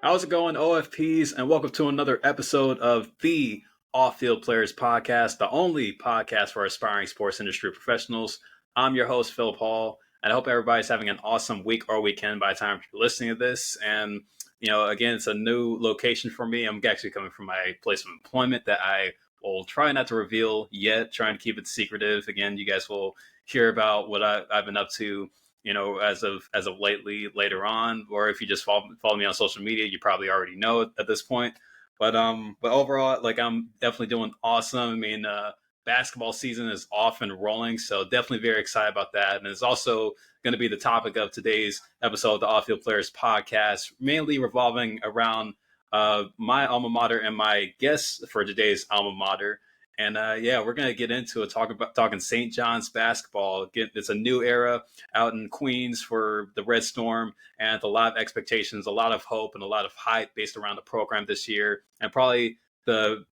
How's it going, OFPs? And welcome to another episode of the Off-Field Players Podcast, the only podcast for aspiring sports industry professionals. I'm your host, Philip Hall, and I hope everybody's having an awesome week or weekend by the time you're listening to this. And, again, it's a new location for me. I'm actually coming from my place of employment that I will try not to reveal yet, trying to keep it secretive. Again, you guys will hear about what I've been up to as of lately later on, or if you just follow me on social media, you probably already know it at this point. But overall, like, I'm definitely doing awesome. I mean, basketball season is off and rolling, so definitely very excited about that. And it's also going to be the topic of today's episode of the Off-Field Players Podcast, mainly revolving around my alma mater and my guests for today's alma mater. And we're gonna get into it, talking St. John's basketball. It's a new era out in Queens for the Red Storm, and a lot of expectations, a lot of hope, and a lot of hype based around the program this year. And probably the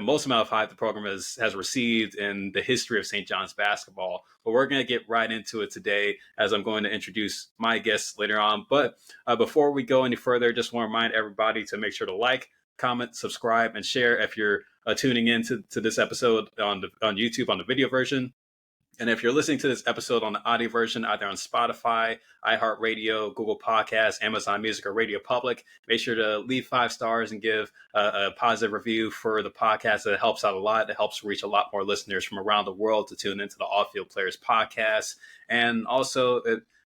most amount of hype the program has received in the history of St. John's basketball. But we're gonna get right into it today, as I'm going to introduce my guests later on. But before we go any further, just want to remind everybody to make sure to like, comment, subscribe, and share if you're tuning in to this episode on YouTube on the video version. And if you're listening to this episode on the audio version, either on Spotify, iHeartRadio, Google Podcasts, Amazon Music, or Radio Public, make sure to leave 5 stars and give a positive review for the podcast. It helps out a lot. It helps reach a lot more listeners from around the world to tune into the Off-Field Players Podcast. And also,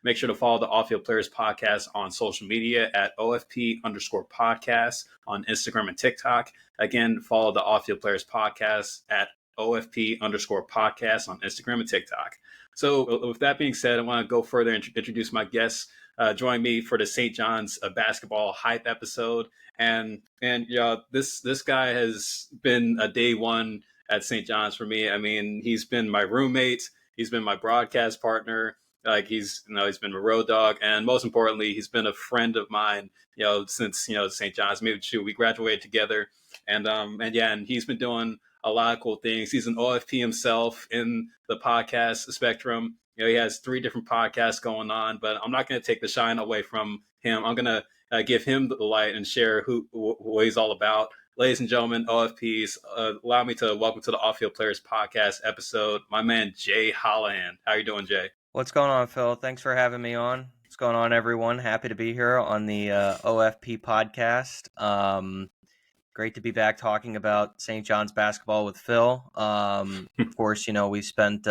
make sure to follow the Off-Field Players Podcast on social media at OFP_podcast on Instagram and TikTok. Again, follow the Off-Field Players Podcast at OFP_podcast on Instagram and TikTok. So with that being said, I want to go further and introduce my guests. Join me for the St. John's basketball hype episode. And this guy has been a day one at St. John's for me. I mean, he's been my roommate. He's been my broadcast partner. Like, he's been a road dog, and most importantly, he's been a friend of mine, since St. John's. We graduated together, and he's been doing a lot of cool things. He's an OFP himself in the podcast spectrum. He has 3 different podcasts going on, but I'm not going to take the shine away from him. I'm going to give him the light and share what he's all about. Ladies and gentlemen, OFPs, allow me to welcome to the Off-Field Players Podcast episode, my man, Jay Holahan. How you doing, Jay? What's going on, Phil? Thanks for having me on. What's going on, everyone? Happy to be here on the OFP podcast. Great to be back talking about St. John's basketball with Phil. Of course, we spent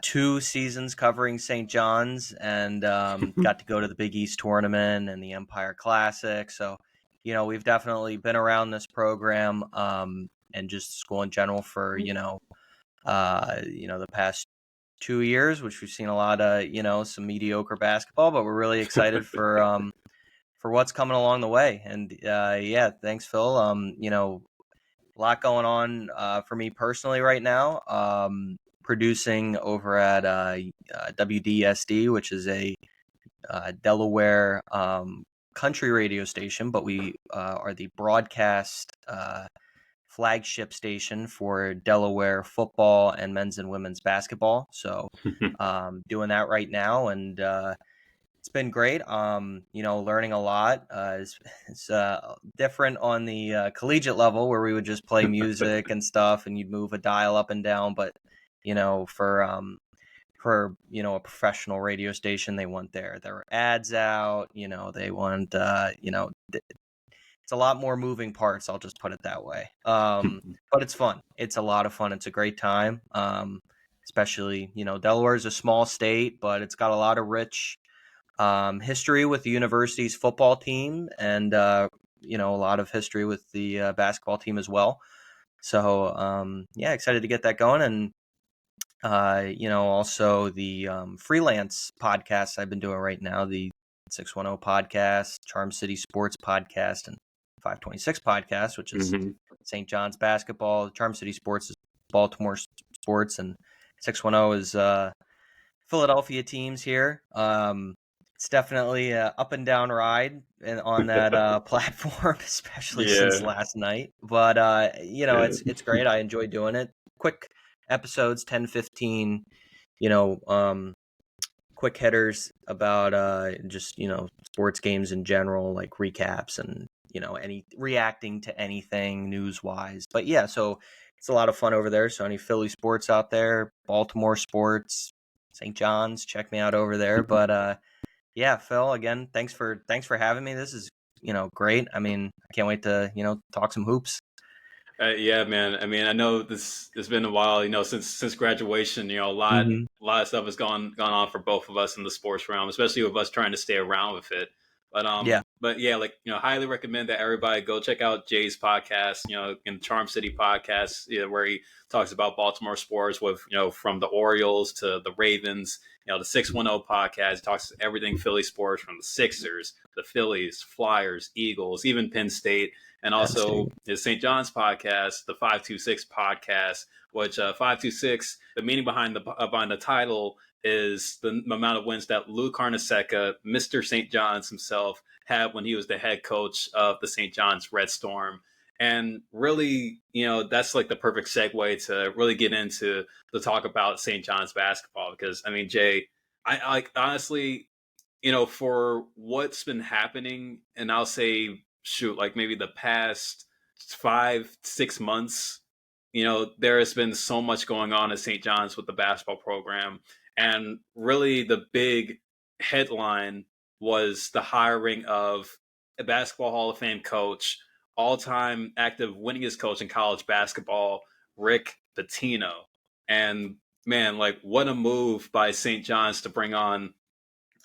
2 seasons covering St. John's and got to go to the Big East tournament and the Empire Classic. So, we've definitely been around this program and just school in general for, the past 2 years, which we've seen a lot of, some mediocre basketball, but we're really excited for what's coming along the way. And thanks, Phil. A lot going on for me personally right now. Producing over at WDSD, which is a Delaware country radio station, but we are the broadcast flagship station for Delaware football and men's and women's basketball. So doing that right now, and it's been great. Learning a lot. It's different on the collegiate level, where we would just play music and stuff, and you'd move a dial up and down. But for a professional radio station, they want their ads out. They want it's a lot more moving parts. I'll just put it that way. But it's fun. It's a lot of fun. It's a great time. Especially, Delaware is a small state, but it's got a lot of rich history with the university's football team, and a lot of history with the basketball team as well. So excited to get that going. And also the freelance podcasts I've been doing right now, the 610 podcast, Charm City Sports podcast, and 526 podcast, which is St. John's basketball. Charm City Sports is Baltimore sports, and 610 is Philadelphia teams here. It's definitely an up and down ride on that platform, especially since last night. But it's great. I enjoy doing it. Quick episodes, 10, 15, quick hitters about just sports games in general, like recaps and any reacting to anything news wise. But yeah, so it's a lot of fun over there. So any Philly sports out there, Baltimore sports, St. John's, check me out over there. But yeah, Phil, again, thanks for having me. This is great. I mean, I can't wait to talk some hoops. Yeah, man. I mean, I know this. It's been a while, since graduation. A Hmm. lot of stuff has gone on for both of us in the sports realm, especially with us trying to stay around with it. Yeah. But yeah, like highly recommend that everybody go check out Jay's podcast. In Charm City podcast, where he talks about Baltimore sports with from the Orioles to the Ravens. The 610 podcast talks everything Philly sports from the Sixers, the Phillies, Flyers, Eagles, even Penn State, and Penn also State. his St. John's podcast, the 526 podcast, which 526, the meaning behind the title is the amount of wins that Lou Carnesecca, Mr. St. John's himself, had when he was the head coach of the St. John's Red Storm. And really, that's like the perfect segue to really get into the talk about St. John's basketball. Because, I mean, Jay, I like honestly, for what's been happening, and I'll say, shoot, like maybe the past 5 6 months, there has been so much going on at St. John's with the basketball program. And really, the big headline was the hiring of a basketball Hall of Fame coach, all time active winningest coach in college basketball, Rick Pitino. And man, like what a move by St. John's to bring on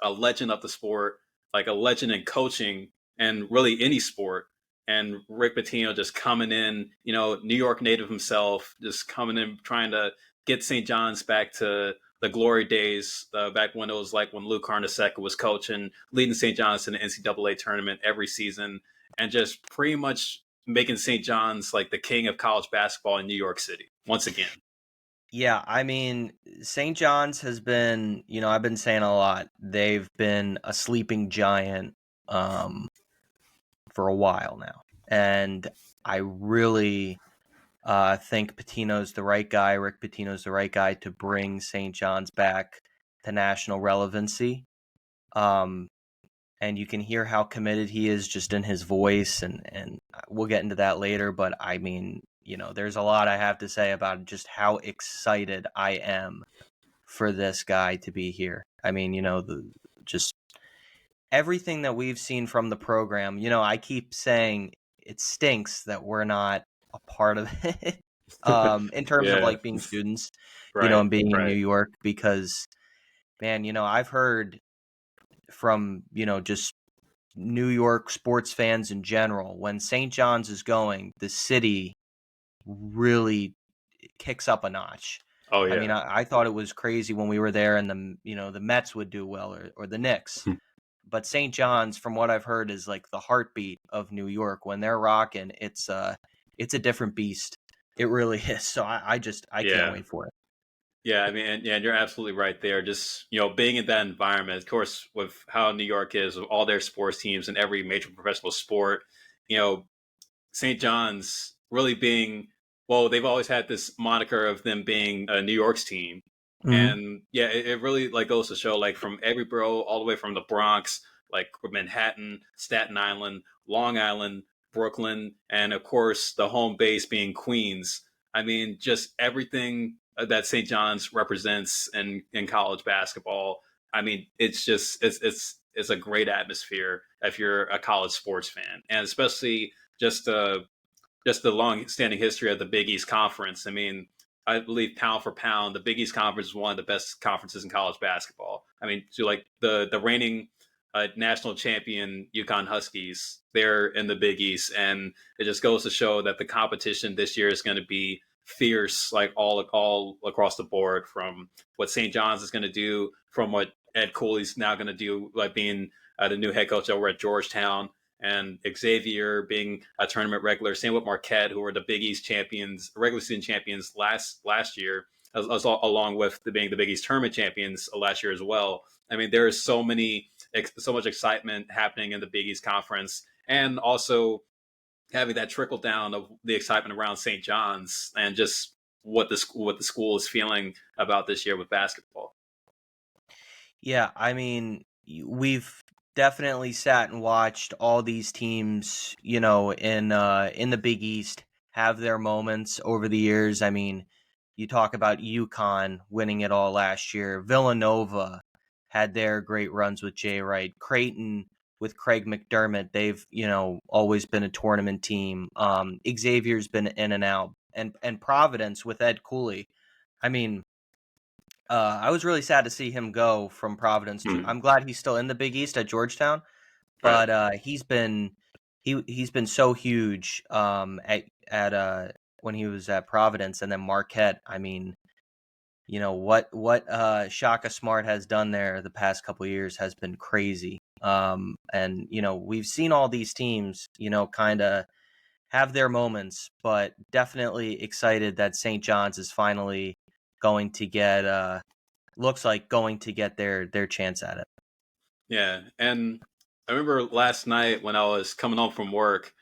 a legend of the sport, like a legend in coaching and really any sport. And Rick Pitino just coming in, New York native himself, just coming in trying to get St. John's back to the glory days, back when it was like when Lou Carnesecca was coaching, leading St. John's in the NCAA tournament every season, and just pretty much making St. John's like the king of college basketball in New York City once again. Yeah, I mean, St. John's has been, I've been saying a lot. They've been a sleeping giant um, for a while now. And I really think Pitino's the right guy. Rick Pitino's the right guy to bring St. John's back to national relevancy. Um, and you can hear how committed he is just in his voice. And we'll get into that later. But I mean, there's a lot I have to say about just how excited I am for this guy to be here. I mean, just everything that we've seen from the program, I keep saying it stinks that we're not a part of it in terms of Yeah, like being students, right, and being in New right. York because, man, I've heard from, just New York sports fans in general, when St. John's is going, the city really kicks up a notch. Oh I mean, yeah. I thought it was crazy when we were there and the Mets would do well or the Knicks. But St. John's, from what I've heard, is like the heartbeat of New York. When they're rocking, it's a different beast. It really is. So I can't Yeah. wait for it. Yeah, I mean, and you're absolutely right there. Just being in that environment, of course, with how New York is, with all their sports teams and every major professional sport, you know, St. John's really being well, they've always had this moniker of them being a New York's team, Mm-hmm. and yeah, it really like goes to show like from every borough, all the way from the Bronx, like Manhattan, Staten Island, Long Island, Brooklyn, and of course the home base being Queens. I mean, just everything that St. John's represents in college basketball. I mean, it's just it's a great atmosphere if you're a college sports fan, and especially just the long standing history of the Big East Conference. I mean, I believe pound for pound, the Big East Conference is one of the best conferences in college basketball. I mean, so like the reigning national champion UConn Huskies, they're in the Big East, and it just goes to show that the competition this year is going to be fierce, like all across the board. From what St. John's is going to do, from what Ed Cooley's now going to do, like being the new head coach over at Georgetown, and Xavier being a tournament regular. Same with Marquette, who were the Big East champions, regular season champions last year, along with being the Big East tournament champions last year as well. I mean, there is so much excitement happening in the Big East Conference, and also having that trickle down of the excitement around St. John's and just what the school is feeling about this year with basketball. Yeah, I mean, we've definitely sat and watched all these teams, in the Big East have their moments over the years. I mean, you talk about UConn winning it all last year. Villanova had their great runs with Jay Wright. Creighton with Craig McDermott, they've, always been a tournament team. Xavier's been in and out. And Providence with Ed Cooley. I mean, I was really sad to see him go from Providence to. Hmm. I'm glad he's still in the Big East at Georgetown, Right. but he's been so huge at when he was at Providence, and then Marquette. I mean, what Shaka Smart has done there the past couple of years has been crazy. And we've seen all these teams, kind of have their moments, but definitely excited that St. John's is finally going to get looks like going to get their chance at it. Yeah, and I remember last night when I was coming home from work,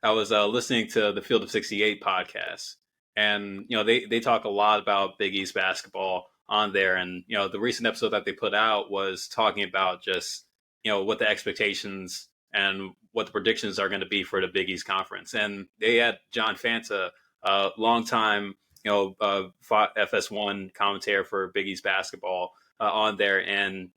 I was listening to the Field of 68 podcast, and they talk a lot about Big East basketball on there, and the recent episode that they put out was talking about just what the expectations and what the predictions are going to be for the Big East conference, and they had John Fanta, a longtime FS1 commentator for Big East basketball on there, and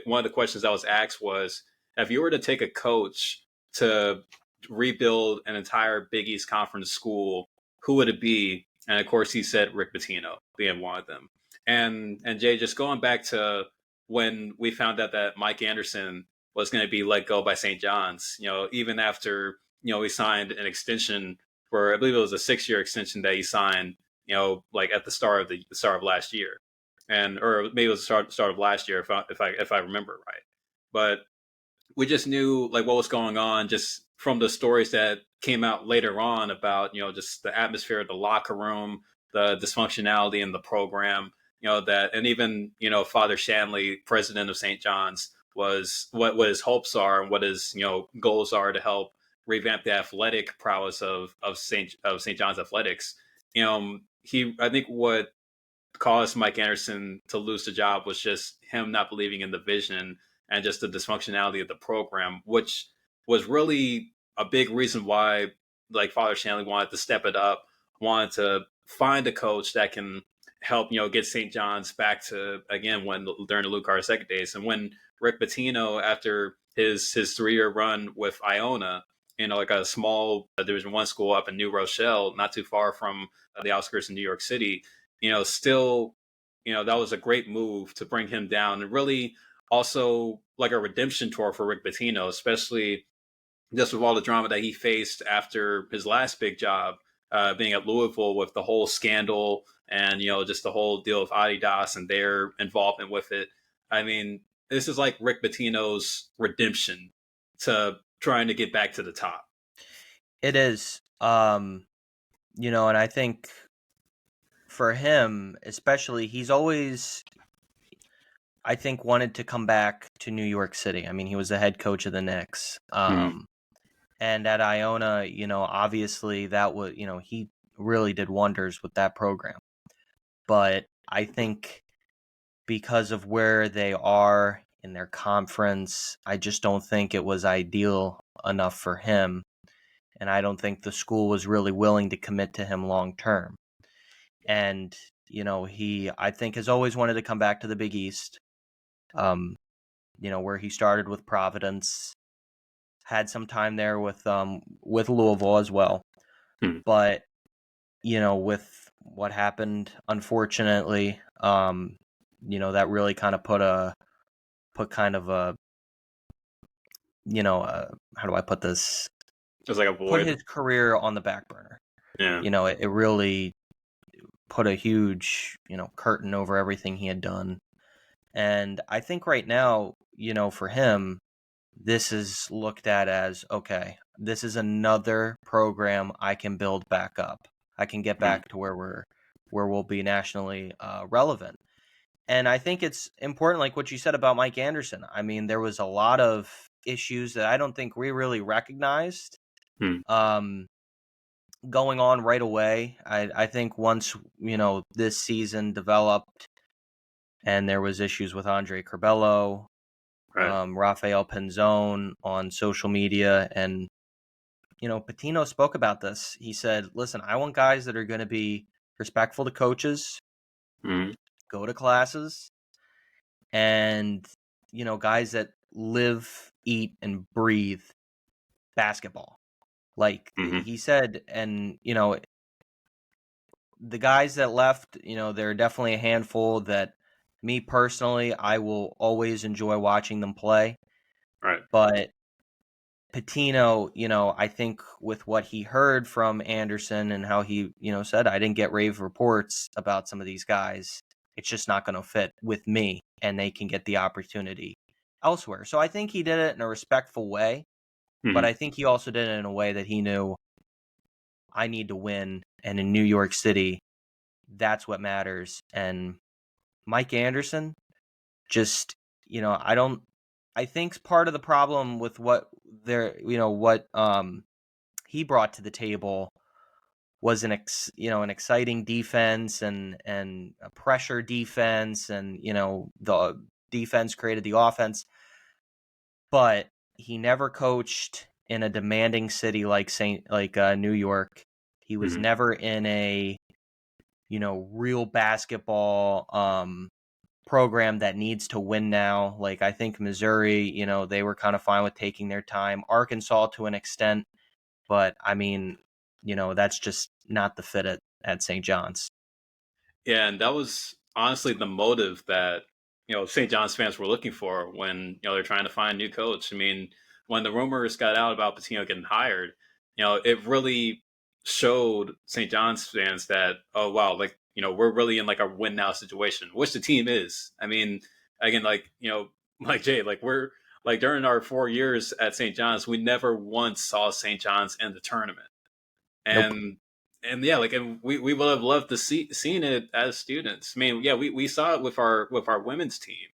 one of the questions I was asked was, if you were to take a coach to rebuild an entire Big East Conference school, who would it be? And of course, he said Rick Pitino being one of them. And Jay, just going back to when we found out that Mike Anderson was going to be let go by St. John's, even after he signed an extension for, I believe it was a 6-year extension that he signed, like at the start of last year, and or maybe it was the start of last year if I remember right. But we just knew like what was going on just from the stories that came out later on about just the atmosphere of the locker room, the dysfunctionality in the program, that, and even Father Shanley, president of St. John's, was what his hopes are and what his goals are to help revamp the athletic prowess of St. John's athletics. He, I think what caused Mike Anderson to lose the job was just him not believing in the vision and just the dysfunctionality of the program, which was really a big reason why like Father Shanley wanted to step it up, wanted to find a coach that can help, get St. John's back to again when during the Lou Carnesecca days. And when Rick Pitino, after his 3-year run with Iona, like a small Division 1 school up in New Rochelle, not too far from the outskirts of New York City, still, that was a great move to bring him down, and really also like a redemption tour for Rick Pitino, especially just with all the drama that he faced after his last big job, being at Louisville with the whole scandal and just the whole deal of Adidas and their involvement with it. I mean, this is like Rick Pitino's redemption to trying to get back to the top. It is, and I think for him, especially, he's always, I think, wanted to come back to New York City. I mean, he was the head coach of the Knicks. Hmm. And at Iona, obviously that was, he really did wonders with that program. But I think because of where they are in their conference, I just don't think it was ideal enough for him. And I don't think the school was really willing to commit to him long term. And, he, I think, has always wanted to come back to the Big East, where he started with Providence, had some time there with Louisville as well. Hmm. But, with what happened, unfortunately, that really kind of put kind of a, how do I put this? Just like a Put void. his career on the back burner. Yeah. It really put a huge, curtain over everything he had done. And I think right now, for him, this is looked at as, okay, this is another program I can build back up. I can get Hmm. back to where we'll be nationally relevant. And I think it's important, like what you said about Mike Anderson. I mean, there was a lot of issues that I don't think we really recognized Hmm. um, going on right away. I think once, this season developed, and there was issues with Andre Curbelo, Right. Rafael Penzone on social media, and Pitino spoke about this. He said, "Listen, I want guys that are going to be respectful to coaches, Mm-hmm. go to classes, and guys that live, eat, and breathe basketball." Like Mm-hmm. he said, and the guys that left, there are definitely a handful that me personally, I will always enjoy watching them play. Right. But Pitino, I think with what he heard from Anderson and how he, said, I didn't get rave reports about some of these guys. It's just not going to fit with me, and they can get the opportunity elsewhere. So I think he did it in a respectful way, but Mm-hmm. I think he also did it in a way that he knew I need to win. And in New York City, that's what matters. And Mike Anderson, just, I think part of the problem with what he brought to the table was an exciting defense and a pressure defense, and the defense created the offense, but he never coached in a demanding city like New York. He was Mm-hmm. never in a real basketball program that needs to win now. Like, I think Missouri, they were kind of fine with taking their time. Arkansas to an extent, but I mean, that's just not the fit at St. John's. Yeah, and that was honestly the motive that St. John's fans were looking for when they're trying to find a new coach. I mean, when the rumors got out about Pitino getting hired, it really showed St. John's fans that, oh wow, like we're really in like a win now situation, which the team is. I mean, again, like like Jay, like we're like during our 4 years at St. John's, we never once saw St. John's in the tournament. Nope. And yeah, like, and we would have loved to seen it as students. I mean, yeah, we saw it with our women's team,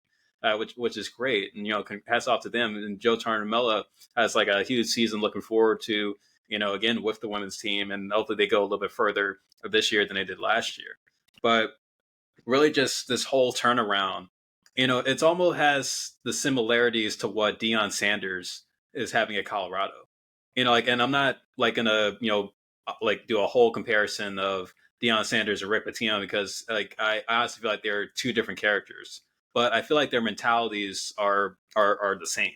which is great, and hats off to them. And Joe Tarnamella has like a huge season looking forward to, again with the women's team, and hopefully they go a little bit further this year than they did last year. But really, just this whole turnaround, it's almost has the similarities to what Deion Sanders is having at Colorado. Like, and I'm not like gonna like do a whole comparison of Deion Sanders and Rick Pitino, because like I honestly feel like they're two different characters, but I feel like their mentalities are the same.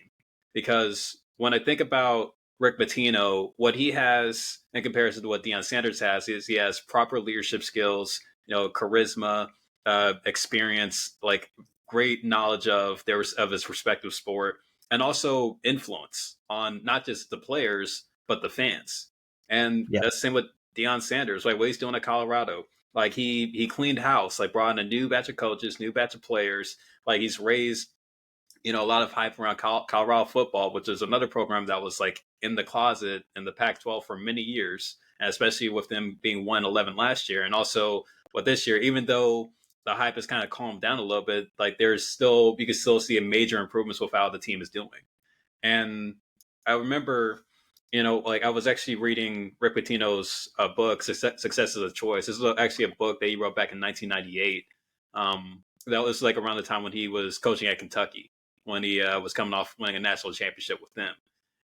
Because when I think about Rick Pitino, what he has in comparison to what Deion Sanders has is he has proper leadership skills, charisma, experience, like great knowledge of his respective sport, and also influence on not just the players but the fans. And Yeah. that's the same with Deion Sanders. Like what he's doing at Colorado, like he cleaned house, like brought in a new batch of coaches, new batch of players. Like he's raised a lot of hype around Colorado football, which is another program that was like in the closet in the Pac-12 for many years, and especially with them being 1-11 last year, and also with this year, even though the hype has kind of calmed down a little bit, like there's still you can still see a major improvements with how the team is doing. And I remember, like I was actually reading Rick Pitino's book, Success is a Choice. This is actually a book that he wrote back in 1998. That was like around the time when he was coaching at Kentucky, when he was coming off winning a national championship with them.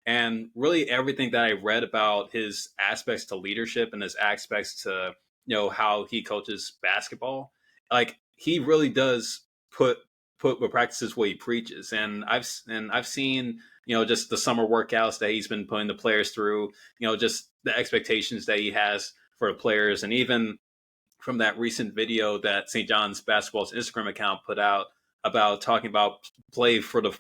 And really, everything that I read about his aspects to leadership and his aspects to how he coaches basketball, like he really does put what practices what he preaches. And I've seen just the summer workouts that he's been putting the players through, just the expectations that he has for the players, and even from that recent video that St. John's basketball's Instagram account put out about talking about play for the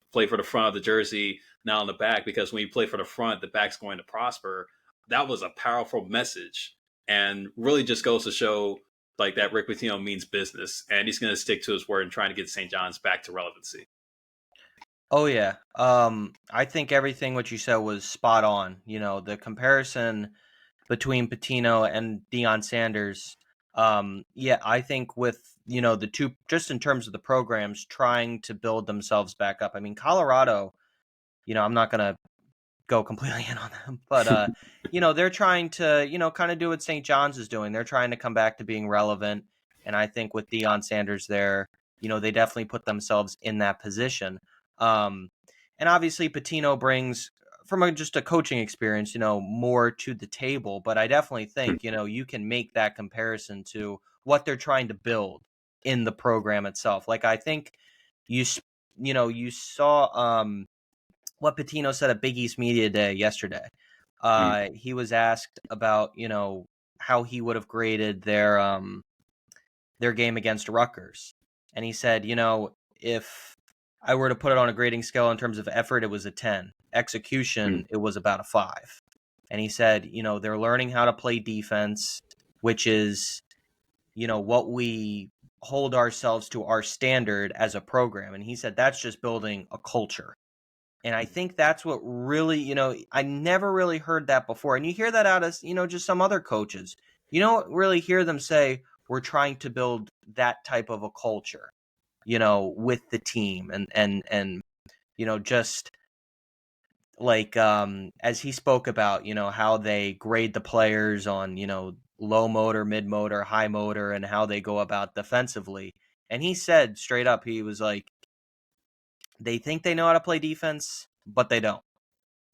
front of the jersey, not on the back, because when you play for the front, the back's going to prosper. That was a powerful message, and really just goes to show like that Rick Pitino means business, and he's going to stick to his word and trying to get St. John's back to relevancy. Oh yeah. I think everything what you said was spot on. The comparison between Pitino and Deion Sanders. Yeah, I think with the two, just in terms of the programs trying to build themselves back up. I mean, Colorado. I'm not gonna go completely in on them, but they're trying to kind of do what St. John's is doing. They're trying to come back to being relevant, and I think with Deion Sanders there, they definitely put themselves in that position. And obviously Pitino brings from just a coaching experience, more to the table. But I definitely think, you can make that comparison to what they're trying to build in the program itself. Like, I think you saw what Pitino said at Big East Media Day yesterday. He was asked about, how he would have graded their game against Rutgers. And he said, if I were to put it on a grading scale in terms of effort, it was a 10. Execution, it was about a 5. And he said, they're learning how to play defense, which is, what we hold ourselves to our standard as a program. And he said, that's just building a culture. And I think that's what really, I never really heard that before. And you hear that out of, just some other coaches. You don't really hear them say, we're trying to build that type of a culture, with the team. And just like, as he spoke about, how they grade the players on, low motor, mid motor, high motor, and how they go about defensively. And he said straight up, he was like, they think they know how to play defense, but they don't.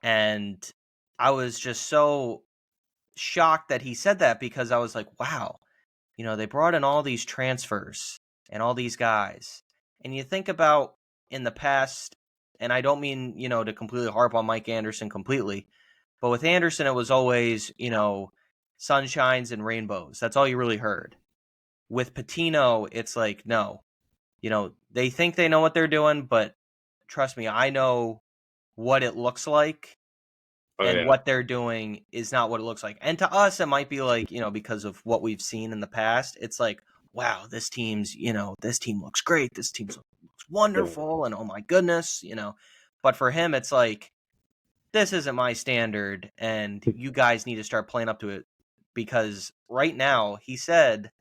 And I was just so shocked that he said that, because I was like, wow, they brought in all these transfers and all these guys. And you think about in the past, and I don't mean, to completely harp on Mike Anderson completely, but with Anderson, it was always, sunshines and rainbows. That's all you really heard. With Pitino, it's like, no, they think they know what they're doing, but trust me, I know what it looks like, and what they're doing is not what it looks like. And to us, it might be like, because of what we've seen in the past, it's like, wow, this team looks great. This team looks wonderful. And oh my goodness, but for him, it's like, this isn't my standard. And you guys need to start playing up to it, because right now he said,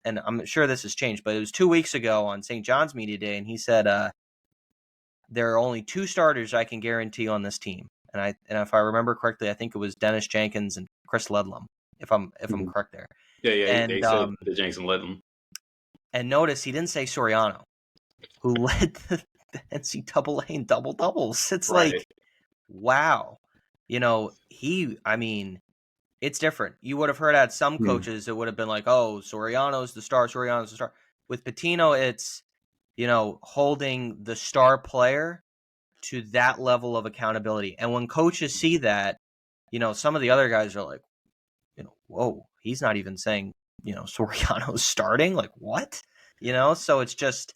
and I'm sure this has changed, but it was 2 weeks ago on St. John's Media Day. And he said, there are only 2 starters I can guarantee on this team. And if I remember correctly, I think it was Dennis Jenkins and Chris Ledlam, if I'm correct there. Yeah, And they said the Jenkins and Ledlam. And notice he didn't say Soriano, who led the NCAA in double doubles. It's like, wow, it's different. You would have heard at some coaches, it would have been like, oh, Soriano's the star. With Pitino, it's, holding the star player to that level of accountability. And when coaches see that, some of the other guys are like, whoa, he's not even saying, Soriano's starting. Like, what? So it's just,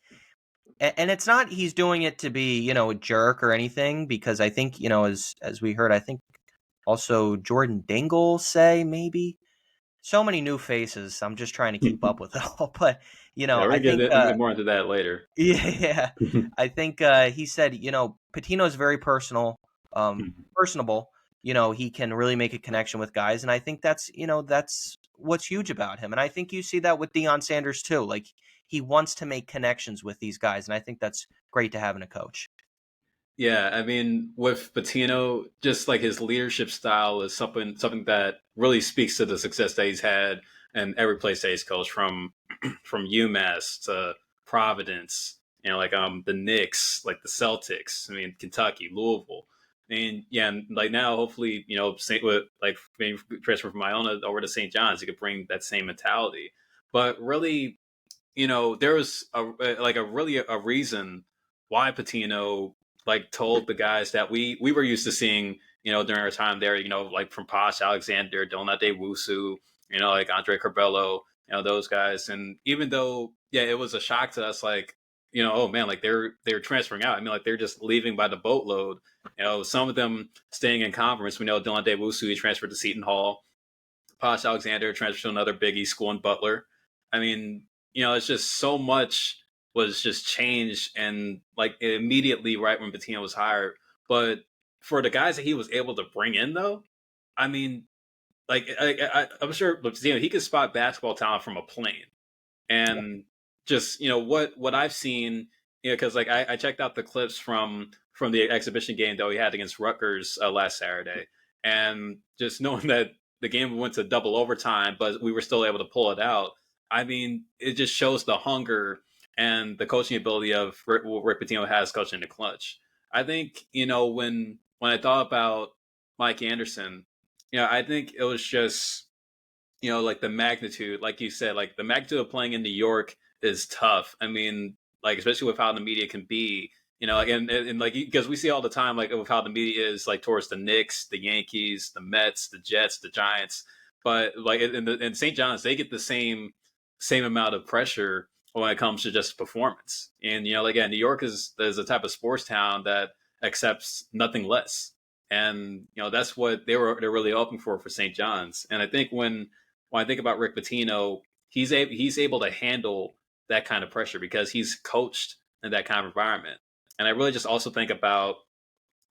and it's not he's doing it to be, a jerk or anything, because I think, as we heard, I think also Jordan Dingle say maybe. So many new faces. I'm just trying to keep up with it all. But, I think we'll get more into that later. Yeah. I think he said, Patino's very personable. He can really make a connection with guys. And I think that's what's huge about him. And I think you see that with Deion Sanders too. Like, he wants to make connections with these guys. And I think that's great to have in a coach. Yeah, I mean, with Pitino, just like his leadership style is something that really speaks to the success that he's had in every place that he's coached, from UMass to Providence, like the Knicks, like the Celtics. I mean, Kentucky, Louisville. I mean, yeah, and like now, hopefully, with like being transferred from Iona over to St. John's, he could bring that same mentality. But really, there was a reason why Pitino like told the guys that we were used to seeing, during our time there, like from Posh Alexander, Donate Wusu, like Andre Curbelo, those guys. And even though, yeah, it was a shock to us, like, oh man, like they're transferring out. I mean, like they're just leaving by the boatload. Some of them staying in conference. We know Donate Wusu, he transferred to Seton Hall. Posh Alexander transferred to another Big East school in Butler. I mean, it's just so much was just changed, and like immediately right when Pitino was hired. But for the guys that he was able to bring in, though, I mean, like I'm sure he could spot basketball talent from a plane, and just what I've seen, because like I checked out the clips from the exhibition game that we had against Rutgers last Saturday, and just knowing that the game went to double overtime, but we were still able to pull it out. I mean, it just shows the hunger and the coaching ability of Rick Pitino has coaching the clutch. I think, when I thought about Mike Anderson, I think it was just, like the magnitude, like you said, like the magnitude of playing in New York is tough. I mean, like, especially with how the media can be, like, and like, because we see all the time, like, with how the media is, like, towards the Knicks, the Yankees, the Mets, the Jets, the Giants. But like in St. John's, they get the same amount of pressure when it comes to just performance. And, like, yeah, New York is a type of sports town that accepts nothing less. And, that's what they're really hoping for St. John's. And I think when I think about Rick Pitino, he's able to handle that kind of pressure because he's coached in that kind of environment. And I really just also think about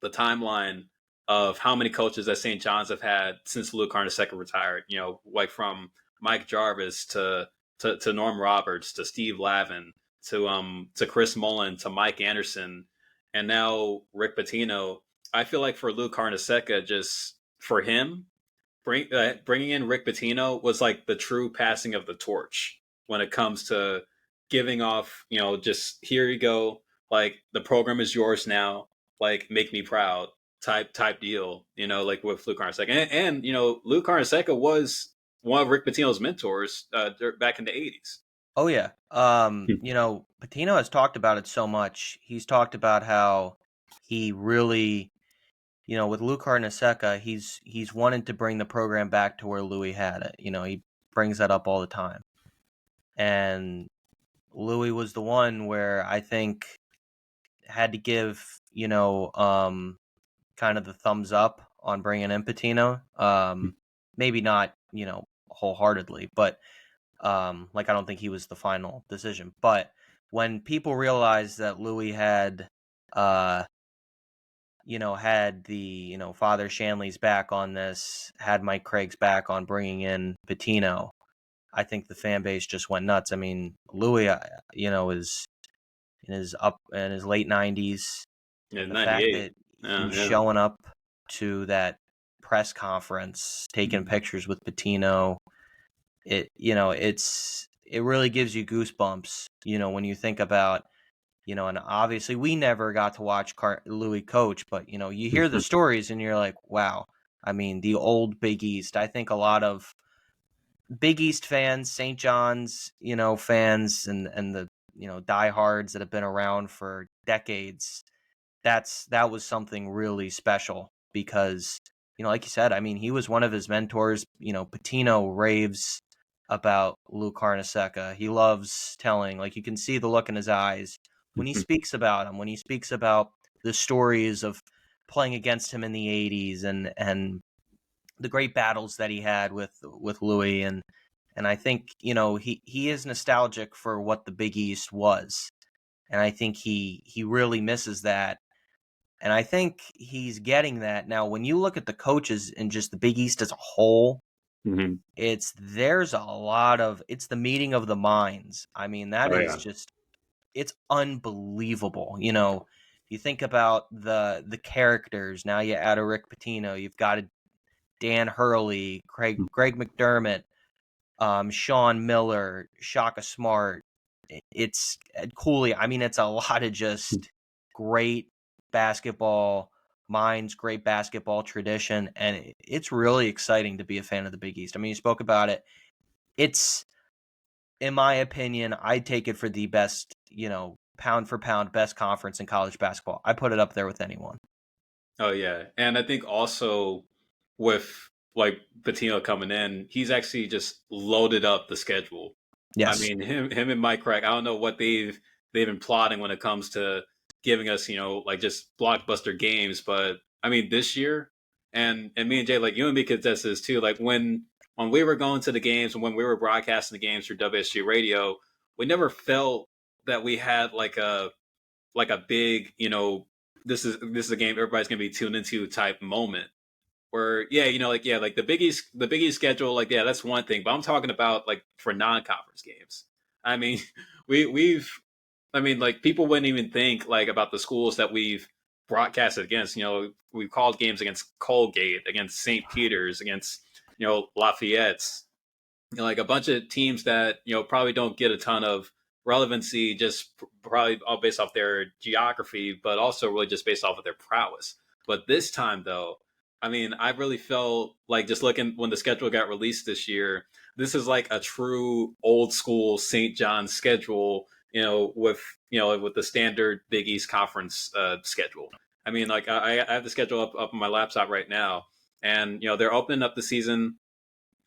the timeline of how many coaches that St. John's have had since Lou Carnesecca retired. Like from Mike Jarvis to Norm Roberts to Steve Lavin to Chris Mullen to Mike Anderson, and now Rick Pitino. I feel like for Lou Carnesecca, just for him, bringing in Rick Pitino was like the true passing of the torch when it comes to giving off, just here you go, like the program is yours now, like make me proud type deal, like with Lou Carnesecca, and Lou Carnesecca was one of Rick Pitino's mentors back in the '80s. Oh yeah. Patino has talked about it so much. He's talked about how he really, with Lou Carnesecca, he's wanted to bring the program back to where Louis had it. He brings that up all the time. And Louis was the one where I think had to give, kind of the thumbs up on bringing in Pitino. Maybe not, wholeheartedly, but like I don't think he was the final decision. But when people realized that Louis had, had the, Father Shanley's back on this, had Mike Craig's back on bringing in Pitino, I think the fan base just went nuts. I mean, Louis, is in his late 90s, Yeah, and the fact '98. that he's Yeah. showing up to that press conference, taking pictures with Pitino, it really gives you goosebumps, when you think about, and obviously we never got to watch Louis coach, but you hear the stories and you're like, wow. I mean, the old Big East. I think a lot of Big East fans, St. John's, fans, and the diehards that have been around for decades. That was something really special because, like you said, I mean, he was one of his mentors. Pitino raves about Lou Carnesecca. He loves telling, like, you can see the look in his eyes when he speaks about him, when he speaks about the stories of playing against him in the 80s and the great battles that he had with Louis. And I think, he is nostalgic for what the Big East was. And I think he really misses that. And I think he's getting that now. When you look at the coaches and just the Big East as a whole, Mm-hmm. it's the meeting of the minds. I mean, that Oh is yeah. just, it's unbelievable. You think about the characters. Now you add a Rick Pitino, you've got a Dan Hurley, Greg McDermott, Sean Miller, Shaka Smart. It's Cooley. I mean, it's a lot of just great basketball minds, great basketball tradition, and it's really exciting to be a fan of the Big East. I mean, you spoke about it. It's, in my opinion, I take it for the best, pound for pound, best conference in college basketball. I put it up there with anyone. Oh yeah, and I think also with like Patino coming in, he's actually just loaded up the schedule. I Yes. mean, him and Mike Craig. I don't know what they've been plotting when it comes to giving us, like just blockbuster games. But I mean, this year, and me and Jay, like you and me could attest to this too. Like when we were going to the games and when we were broadcasting the games through WSJU radio, we never felt that we had like a big, this is a game everybody's gonna be tuned into type moment. Where yeah, like the Big East schedule, like yeah, that's one thing. But I'm talking about like for non-conference games. I mean, we've I mean, like people wouldn't even think like about the schools that we've broadcasted against. We've called games against Colgate, against St. Peter's, against Lafayette's, like a bunch of teams that probably don't get a ton of relevancy just probably all based off their geography, but also really just based off of their prowess. But this time, though, I mean, I really felt like just looking when the schedule got released this year, this is like a true old school St. John's schedule, with the standard Big East Conference schedule. I mean, like I have the schedule up on my laptop right now, and they're opening up the season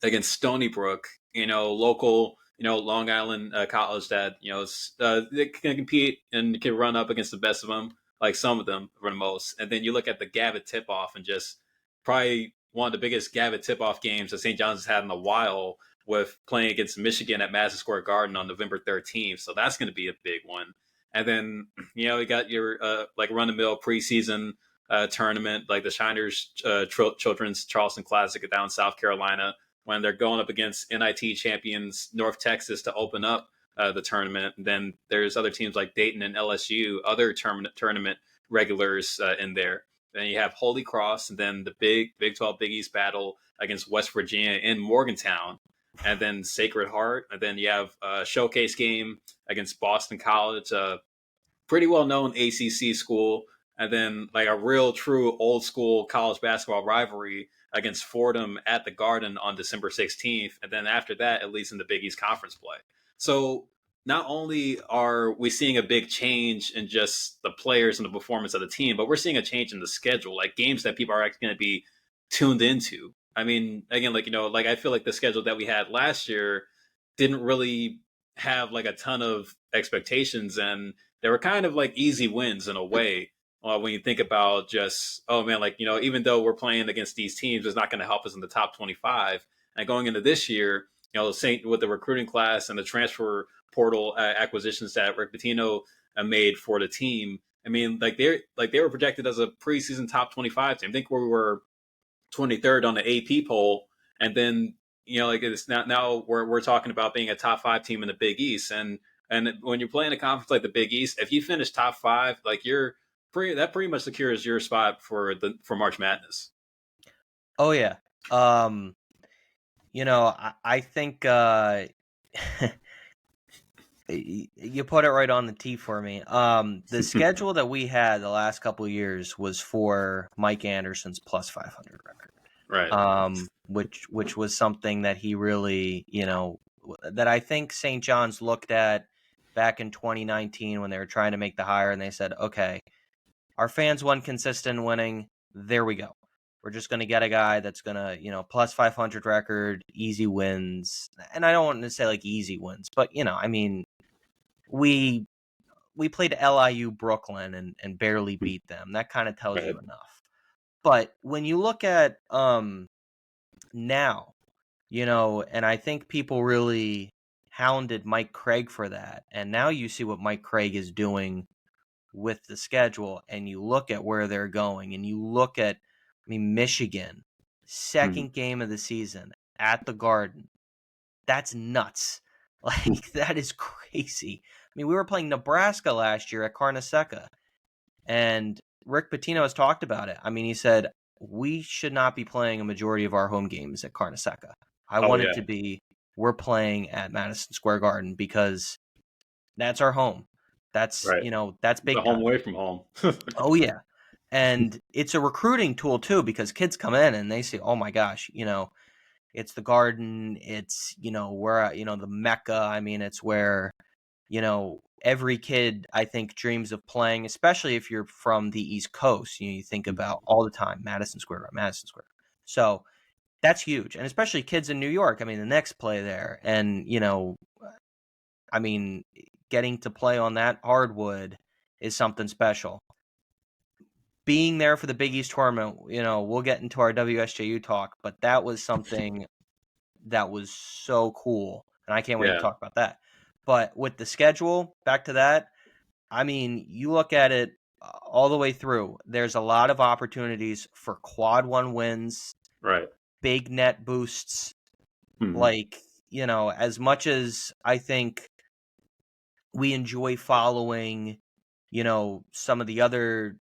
against Stony Brook, local, Long Island college that they can compete and can run up against the best of them, like some of them for the most. And then you look at the Gavitt tip off, and just probably one of the biggest Gavitt tip off games that St. John's has had in a while, with playing against Michigan at Madison Square Garden on November 13th. So that's going to be a big one. And then you got your like run of mill preseason tournament, like the Shiners Children's Charleston Classic down in South Carolina, when they're going up against NIT champions North Texas to open up the tournament. And then there's other teams like Dayton and LSU, other tournament regulars in there. Then you have Holy Cross, and then the Big 12 Big East battle against West Virginia in Morgantown, and then Sacred Heart. And then you have a showcase game against Boston College, a pretty well-known ACC school. And then like a real true old school college basketball rivalry against Fordham at the Garden on December 16th. And then after that, at least in the Big East Conference play. So not only are we seeing a big change in just the players and the performance of the team, but we're seeing a change in the schedule, like games that people are actually going to be tuned into. I mean, again, like I feel like the schedule that we had last year didn't really have like a ton of expectations, and they were kind of like easy wins in a way. When you think about just, oh man, like, even though we're playing against these teams, it's not going to help us in the top 25. And going into this year, with the recruiting class and the transfer portal acquisitions that Rick Pitino made for the team, I mean, they were projected as a preseason top 25 team. I think we were 23rd on the AP poll, and then like it's now we're talking about being a top 5 team in the Big East, and when you're playing a conference like the Big East, if you finish top 5, like that pretty much secures your spot for March Madness. Oh yeah. I think you put it right on the tee for me. The schedule that we had the last couple of years was for Mike Anderson's plus 500 record. Right. Which was something that he really, that I think St. John's looked at back in 2019 when they were trying to make the hire, and they said, okay, our fans want consistent winning. There we go. We're just going to get a guy that's going to, plus 500 record, easy wins. And I don't want to say like easy wins, but, I mean, we played LIU Brooklyn and barely beat them. That kind of tells you enough. But when you look at now, and I think people really hounded Mike Craig for that. And now you see what Mike Craig is doing with the schedule, and you look at where they're going, and you look at, Michigan, second game of the season at the Garden. That's nuts. Like, that is crazy. We were playing Nebraska last year at Carnesseca, and Rick Pitino has talked about it. He said, we should not be playing a majority of our home games at Carnesseca. I want it to be, we're playing at Madison Square Garden because that's our home. That's, that's big the home time. away from home. Oh, yeah. And it's a recruiting tool, too, because kids come in and they say, oh, my gosh, it's the Garden. It's, where, the Mecca. It's where, every kid, I think, dreams of playing, especially if you're from the East Coast. You think about all the time, Madison Square. So that's huge. And especially kids in New York. The Knicks play there. And, getting to play on that hardwood is something special. Being there for the Big East tournament, we'll get into our WSJU talk, but that was something that was so cool. And I can't wait to talk about that. But with the schedule, back to that, you look at it all the way through. There's a lot of opportunities for quad 1 wins, right? Big net boosts. Like, as much as I think we enjoy following, some of the other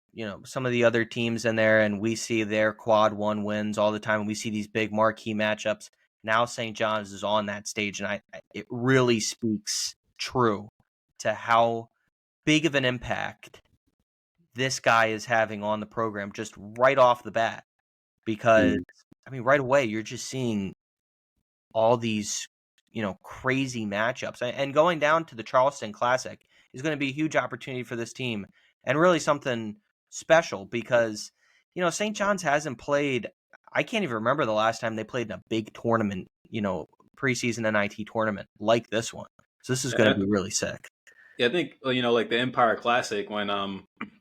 teams in there, and we see their quad 1 wins all the time. We see these big marquee matchups. Now St. John's is on that stage, and it really speaks true to how big of an impact this guy is having on the program just right off the bat. Because, I mean, right away, you're just seeing all these, crazy matchups. And going down to the Charleston Classic is going to be a huge opportunity for this team and really something special because, St. John's hasn't played. I can't even remember the last time they played in a big tournament, preseason NIT tournament like this one. So this is going to be really sick. Yeah, I think like the Empire Classic when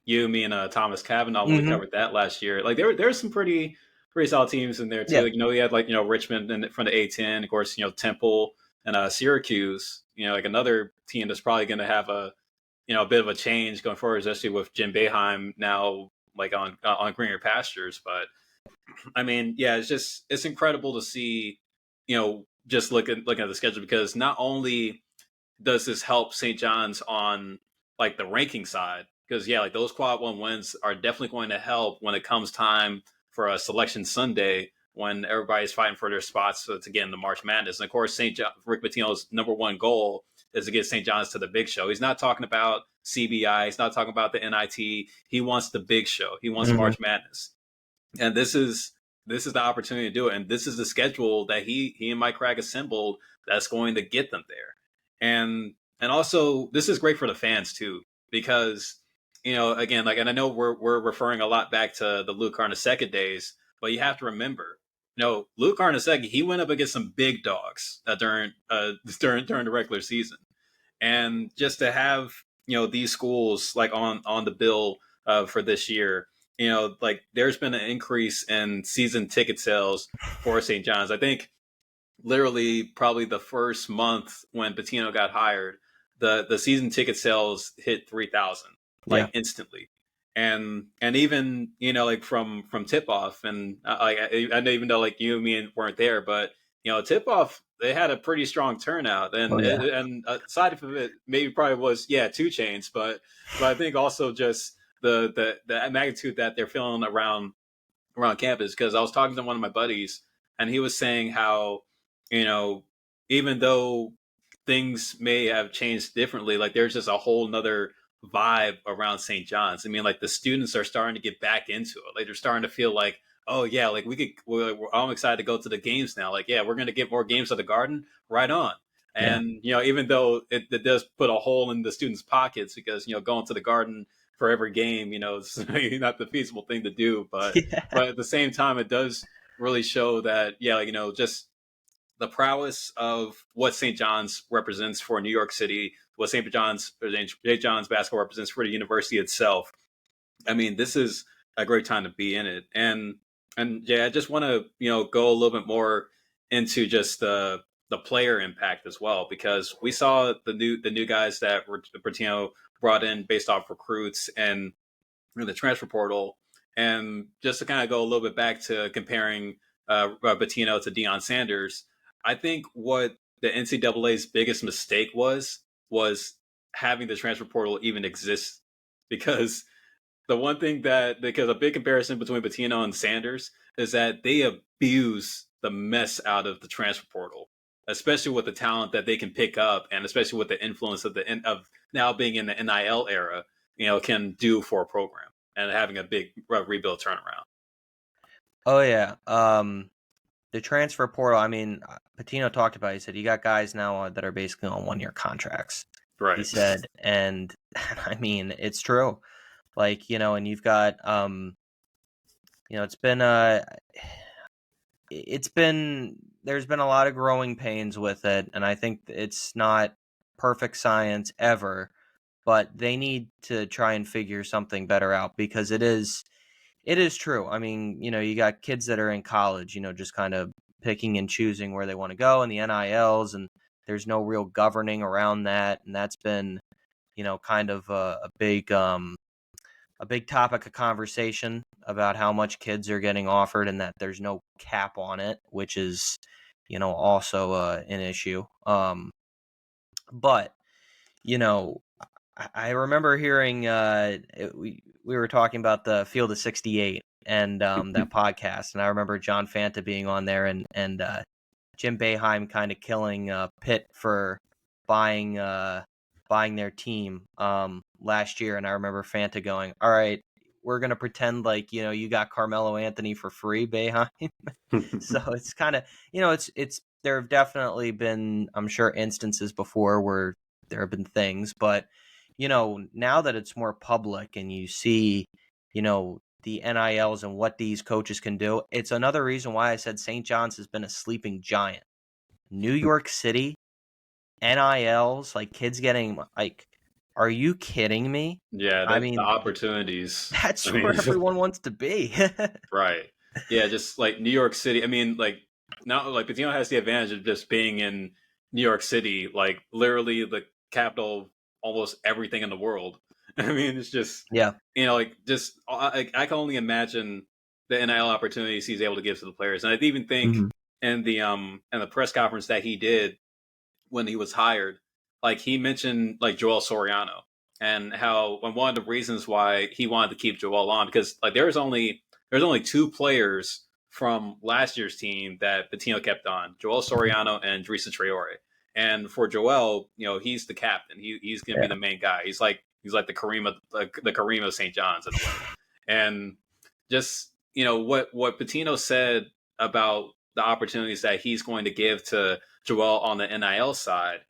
you, me, and Thomas Cavanaugh when we covered that last year. Like there's some pretty solid teams in there too. Yeah. Like, you had like Richmond from the A10, of course. Temple and Syracuse. Like another team that's probably going to have a a bit of a change going forward, especially with Jim Boeheim now like on greener pastures. But I mean, yeah, it's incredible to see. Just looking at the schedule because not only does this help St. John's on like the ranking side? Because like those quad one wins are definitely going to help when it comes time for a selection Sunday when everybody's fighting for their spots to get into March Madness. And of course, Rick Pitino's number one goal is to get St. John's to the big show. He's not talking about CBI. He's not talking about the NIT. He wants the big show. He wants March Madness. And this is the opportunity to do it. And this is the schedule that he and Mike Cragg assembled that's going to get them there. And also this is great for the fans too, because, again, like, and I know we're referring a lot back to the Lou Carnesecca days, but you have to remember, Lou Carnesecca, he went up against some big dogs during the regular season. And just to have, these schools like on the bill for this year, like there's been an increase in season ticket sales for St. John's. I think literally probably the first month when Pitino got hired, the season ticket sales hit 3,000 instantly. And even, like from tip off and I don't even know like you and me weren't there, but tip off, they had a pretty strong turnout and and aside from it maybe probably was 2 Chainz, but I think also just the magnitude that they're feeling around campus, because I was talking to one of my buddies and he was saying how even though things may have changed differently, like there's just a whole nother vibe around St. John's. I mean, like the students are starting to get back into it. Like they're starting to feel like, oh yeah, like I'm excited to go to the games now. Like, yeah, we're going to get more games at the Garden, right on. And, even though it does put a hole in the students' pockets because, going to the Garden for every game, it's not the feasible thing to do. But at the same time, it does really show that, just the prowess of what St. John's represents for New York City, what St. John's basketball represents for the university itself. I mean, this is a great time to be in it. And I just want to, go a little bit more into just the player impact as well, because we saw the new guys that Pitino brought in based off recruits and the transfer portal. And just to kind of go a little bit back to comparing Pitino to Deion Sanders, I think what the NCAA's biggest mistake was having the transfer portal even exist, because because a big comparison between Pitino and Sanders is that they abuse the mess out of the transfer portal, especially with the talent that they can pick up, and especially with the influence of now being in the NIL era, can do for a program and having a big rebuild turnaround. Oh yeah. The transfer portal, I mean, Pitino talked about it. He said, you got guys now that are basically on 1-year contracts. Right. He said, and I mean, it's true. Like, and you've got, there's been a lot of growing pains with it. And I think it's not perfect science ever, but they need to try and figure something better out, because it is true. I mean, you got kids that are in college, just kind of picking and choosing where they want to go, and the NILs, and there's no real governing around that. And that's been, kind of a big topic of conversation about how much kids are getting offered and that there's no cap on it, which is, also an issue. But, I remember hearing we were talking about the Field of 68 and that podcast, and I remember John Fanta being on there and Jim Boeheim kind of killing Pitt for buying buying their team last year, and I remember Fanta going, "All right, we're gonna pretend like you got Carmelo Anthony for free, Boeheim." So it's kind of it's there have definitely been, I'm sure, instances before where there have been things, but now that it's more public and you see the NILs and what these coaches can do, it's another reason why I said St. John's has been a sleeping giant. New York City, NILs, like kids getting like, are you kidding me? Yeah, I the mean, opportunities. that's I where mean, everyone wants to be. right. Yeah, just like New York City. I mean, like now, like Pitino has the advantage of just being in New York City, like literally the capital of almost everything in the world. I mean, it's just Yeah. like just I can only imagine the NIL opportunities he's able to give to the players, and I even think Mhm. in the press conference that he did when he was hired, like he mentioned like Joel Soriano and how and one of the reasons why he wanted to keep Joel on because like there's only two players from last year's team that Patino kept on, Joel Soriano and Drisa Traore. And for Joel, he's the captain. He's going to be Yeah. the main guy. He's like the Kareem of St. John's in a way. And just what Patino said about the opportunities that he's going to give to Joel on the NIL side.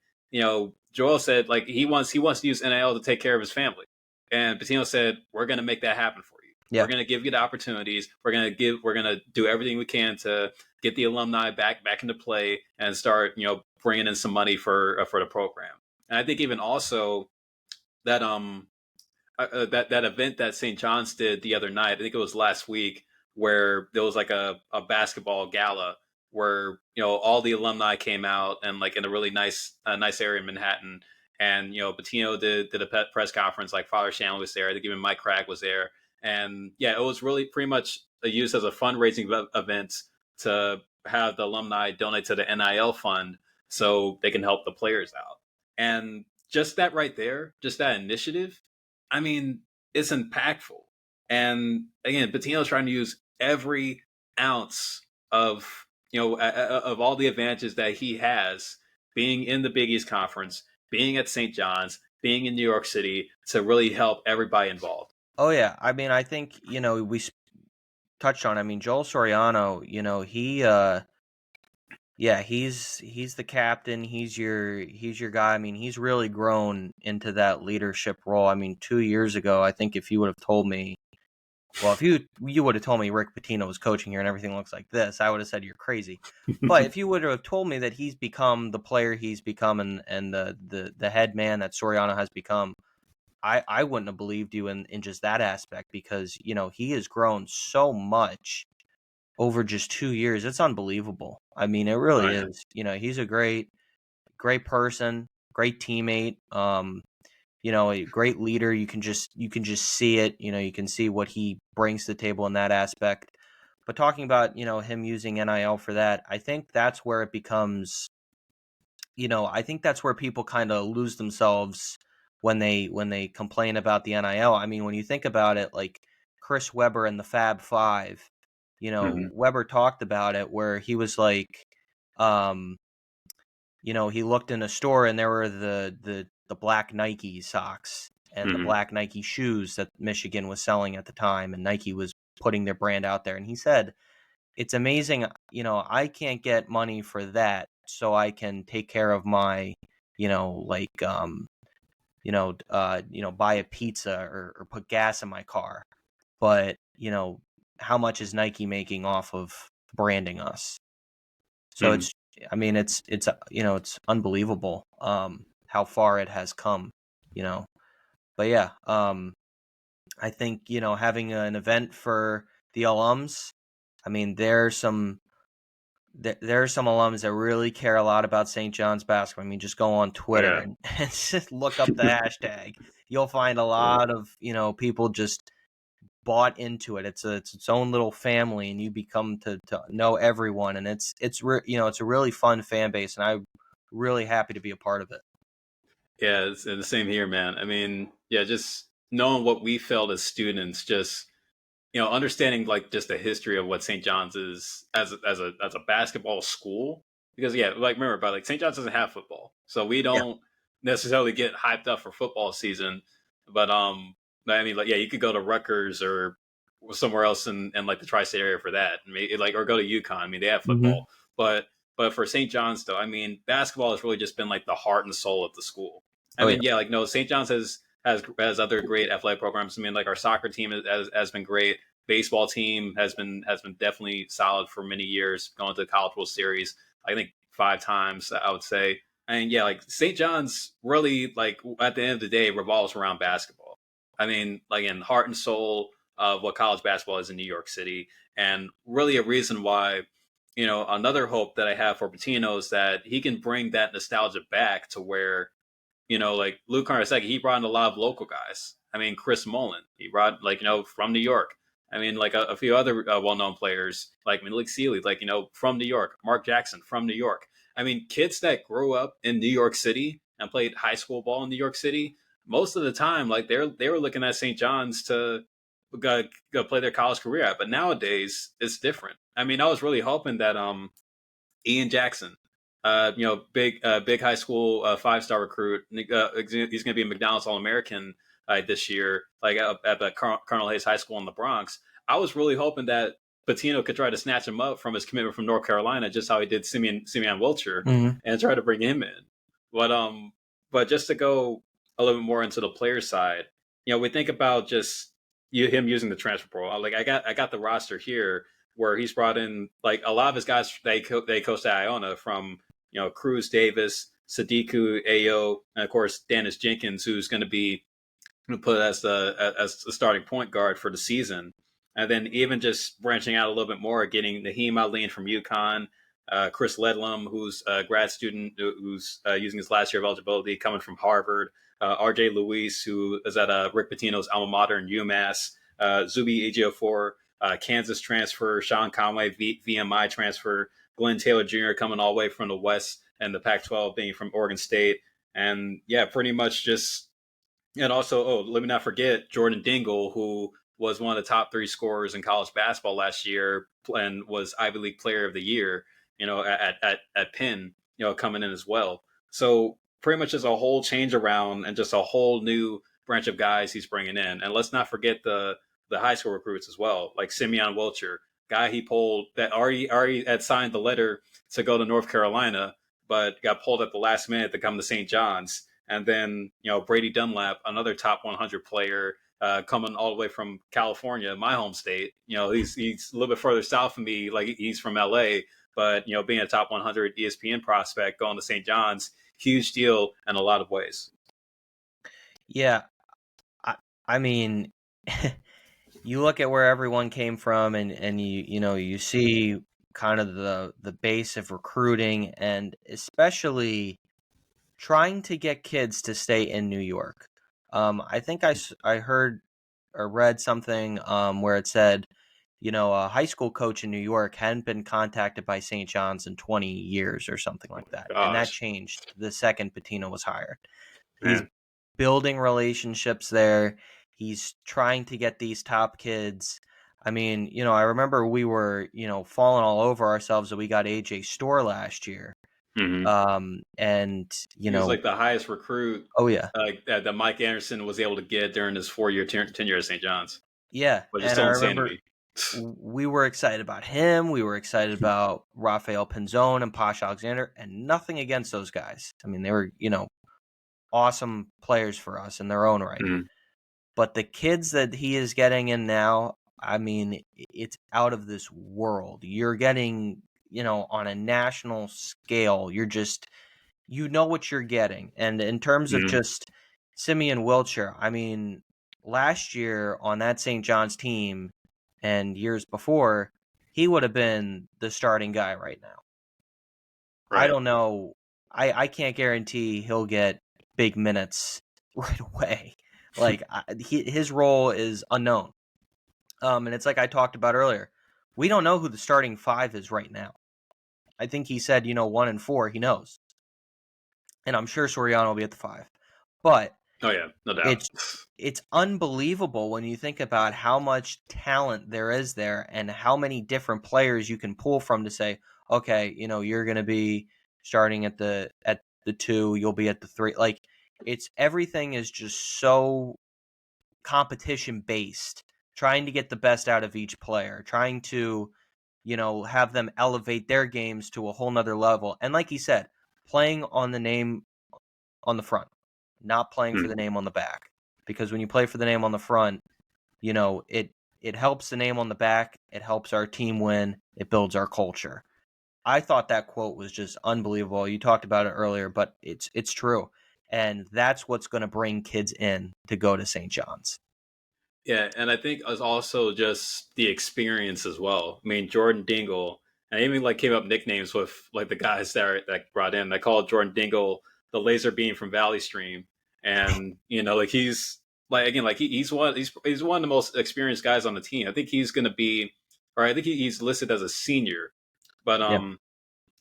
Joel said like he wants to use NIL to take care of his family, and Patino said we're going to make that happen for you. We're Yeah. going to give you the opportunities. We're going to do everything we can to get the alumni back into play and start bringing in some money for the program. And I think even also that that event that St. John's did the other night, I think it was last week, where there was like a basketball gala where all the alumni came out and like in a really nice area in Manhattan, and Patino did a press conference. Like Father Shanley was there. I think even Mike Cragg was there, and yeah, it was really pretty much used as a fundraising event to have the alumni donate to the NIL fund so they can help the players out. And just that right there, just that initiative, I mean, it's impactful. And again, Patino's trying to use every ounce of of all the advantages that he has being in the Big East Conference, being at St. John's, being in New York City to really help everybody involved. Oh yeah. I mean, I think we touched on. I mean, Joel Soriano. He yeah, he's the captain. He's your guy. I mean, he's really grown into that leadership role. I mean, 2 years ago, I think if you would have told me, well, if you would have told me Rick Pitino was coaching here and everything looks like this, I would have said you're crazy. But if you would have told me that he's become the player he's become and the head man that Soriano has become, I wouldn't have believed you in just that aspect because he has grown so much over just 2 years. It's unbelievable. I mean, it Oh, really yeah. is. He's a great person, great teammate. A great leader. You can just see it. You can see what he brings to the table in that aspect. But talking about him using NIL for that, I think that's where it becomes. I think that's where people kind of lose themselves when they complain about the NIL. I mean, when you think about it, like Chris Webber and the Fab Five, Hmm. Weber talked about it where he was like, um, he looked in a store and there were the black Nike socks and the Hmm. black Nike shoes that Michigan was selling at the time, and Nike was putting their brand out there. And he said, "It's amazing, I can't get money for that, so I can take care of my, like, buy a pizza or put gas in my car. But how much is Nike making off of branding us?" So Hmm. it's, I mean, it's unbelievable how far it has come, you know. But yeah, I think having an event for the alums. I mean, there are some alums that really care a lot about St. John's basketball. I mean, just go on Oh, Twitter yeah. and just look up the hashtag. You'll find a lot of people just bought into it. It's its own little family, and you become to know everyone, and it's a really fun fan base, and I'm really happy to be a part of it. Yeah, it's the same here, man. I mean, yeah, just knowing what we felt as students, just understanding like just the history of what St. John's is as a basketball school. Because yeah, like remember, but like St. John's doesn't have football, so we Yeah. don't necessarily get hyped up for football season, but I mean, like, yeah, you could go to Rutgers or somewhere else in like the tri-state area for that. I mean, like, or go to UConn. I mean, they have Hmm. football, but for St. John's though, I mean, basketball has really just been like the heart and soul of the school. I Oh yeah. mean, yeah, like no, St. John's has other great athletic programs. I mean, like our soccer team has been great. Baseball team has been definitely solid for many years, going to the College World Series. I think 5 times, I would say. And yeah, like St. John's really, like, at the end of the day, revolves around basketball. I mean, like, in heart and soul of what college basketball is in New York City, and really a reason why, another hope that I have for Pitino is that he can bring that nostalgia back to where, like Lou Carnesecca, he brought in a lot of local guys. I mean, Chris Mullen, he brought, like, from New York. I mean, like a few other well-known players like Malik Sealy, like, from New York. Mark Jackson from New York. I mean, kids that grew up in New York City and played high school ball in New York City, most of the time, like, they were looking at St. John's to go play their college career at. But nowadays, it's different. I mean, I was really hoping that Ian Jackson, big high school 5-star recruit. He's going to be a McDonald's All American this year, like at the Colonel Hayes High School in the Bronx. I was really hoping that Pitino could try to snatch him up from his commitment from North Carolina, just how he did Simeon Wilcher, Hmm. and try to bring him in. But just to go a little bit more into the player side, we think about just him using the transfer portal. Like I got the roster here where he's brought in like a lot of his guys they coached at Iona, from Cruz Davis, Sadiku Ayo, and of course Dennis Jenkins, who's going to be put as the starting point guard for the season. And then even just branching out a little bit more, getting Naheem Ali from UConn, Chris Ledlum, who's a grad student who's using his last year of eligibility, coming from Harvard, RJ Luis, who is at Rick Pitino's alma mater in UMass, Zuby Ejiofor, Kansas transfer, Sean Conway, VMI transfer, Glenn Taylor Jr. coming all the way from the West, and the Pac-12 being from Oregon State. And yeah, pretty much just, and also, let me not forget Jordan Dingle, who was one of the top 3 scorers in college basketball last year and was Ivy League Player of the Year, at Penn, coming in as well. So pretty much just a whole change around and just a whole new branch of guys he's bringing in. And let's not forget the high school recruits as well, like Simeon Wilcher, guy he pulled that already had signed the letter to go to North Carolina, but got pulled at the last minute to come to St. John's. And then, Brady Dunlap, another top 100 player, coming all the way from California, my home state. He's a little bit further south from me, like he's from LA, but being a top 100 ESPN prospect going to St. John's, huge deal in a lot of ways. Yeah, I mean, you look at where everyone came from, and you see kind of the base of recruiting, and especially trying to get kids to stay in New York. I think I heard or read something where it said, a high school coach in New York hadn't been contacted by St. John's in 20 years or something like that. And that Gosh, changed the second Pitino was hired. He's man. building relationships there. He's trying to get these top kids. I mean, I remember we were, falling all over ourselves that we got AJ Store last year. Mm-hmm. And, He was like the highest recruit oh yeah. that Mike Anderson was able to get during his 4-year tenure at St. John's, Yeah. which is And I still insane to remember me. we were excited about him. We were excited about Rafael Pinzone and Posh Alexander, and nothing against those guys. I mean, they were, awesome players for us in their own right. Mm-hmm. But the kids that he is getting in now, I mean, it's out of this world. You're getting, on a national scale, you're just, what you're getting. And in terms of Mm-hmm. just Simeon Wilcher, I mean, last year on that St. John's team and years before, he would have been the starting guy right now. I Right. don't know. I can't guarantee he'll get big minutes right away. Like his role is unknown. And it's like I talked about earlier. We don't know who the starting 5 is right now. I think he said, 1 and 4, he knows. And I'm sure Soriano will be at the 5. But Oh yeah, no doubt. it's unbelievable when you think about how much talent there is there and how many different players you can pull from to say, okay, you're going to be starting at the 2, you'll be at the 3. Like everything is just so competition based, trying to get the best out of each player, trying to, have them elevate their games to a whole nother level. And like he said, playing on the name on the front, not playing for the name on the back. Because when you play for the name on the front, it helps the name on the back. It helps our team win. It builds our culture. I thought that quote was just unbelievable. You talked about it earlier, but it's true. And that's what's going to bring kids in to go to St. John's. Yeah, and I think it's also just the experience as well. I mean, Jordan Dingle, and I even like came up nicknames with like the guys that brought in. They called Jordan Dingle the laser beam from Valley Stream, and like he's like again like he's one of the most experienced guys on the team. I think he's going to be, or I think he's listed as a senior, but Yeah.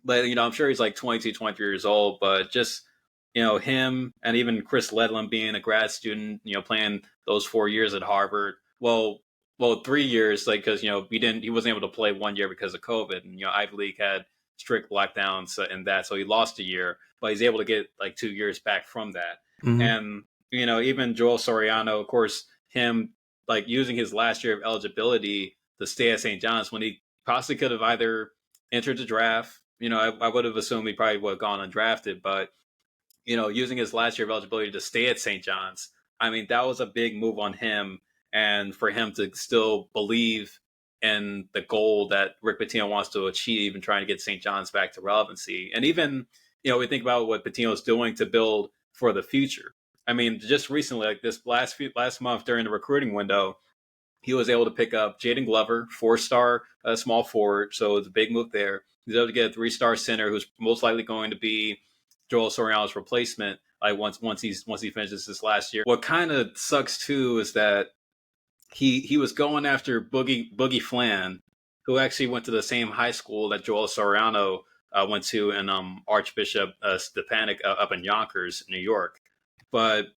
but I'm sure he's like 22, 23 years old, but just him and even Chris Ledlum being a grad student, playing those 4 years at Harvard. Well, 3 years, like because he wasn't able to play 1 year because of COVID, and Ivy League had strict lockdowns and that, so he lost a year, but he's able to get like 2 years back from that. Mm-hmm. And even Joel Soriano, of course, him like using his last year of eligibility to stay at St. John's when he possibly could have either entered the draft. I would have assumed he probably would have gone undrafted, but using his last year of eligibility to stay at St. John's, I mean, that was a big move on him, and for him to still believe in the goal that Rick Pitino wants to achieve and trying to get St. John's back to relevancy. And even, we think about what Pitino's doing to build for the future. I mean, just recently, like this last month during the recruiting window, he was able to pick up Jaden Glover, 4-star small forward. So it's a big move there. He's able to get a 3-star center who's most likely going to be Joel Soriano's replacement. Like once he finishes this last year. What kind of sucks too is that he was going after Boogie Flan, who actually went to the same high school that Joel Soriano went to in Archbishop Stepanek up in Yonkers, New York. But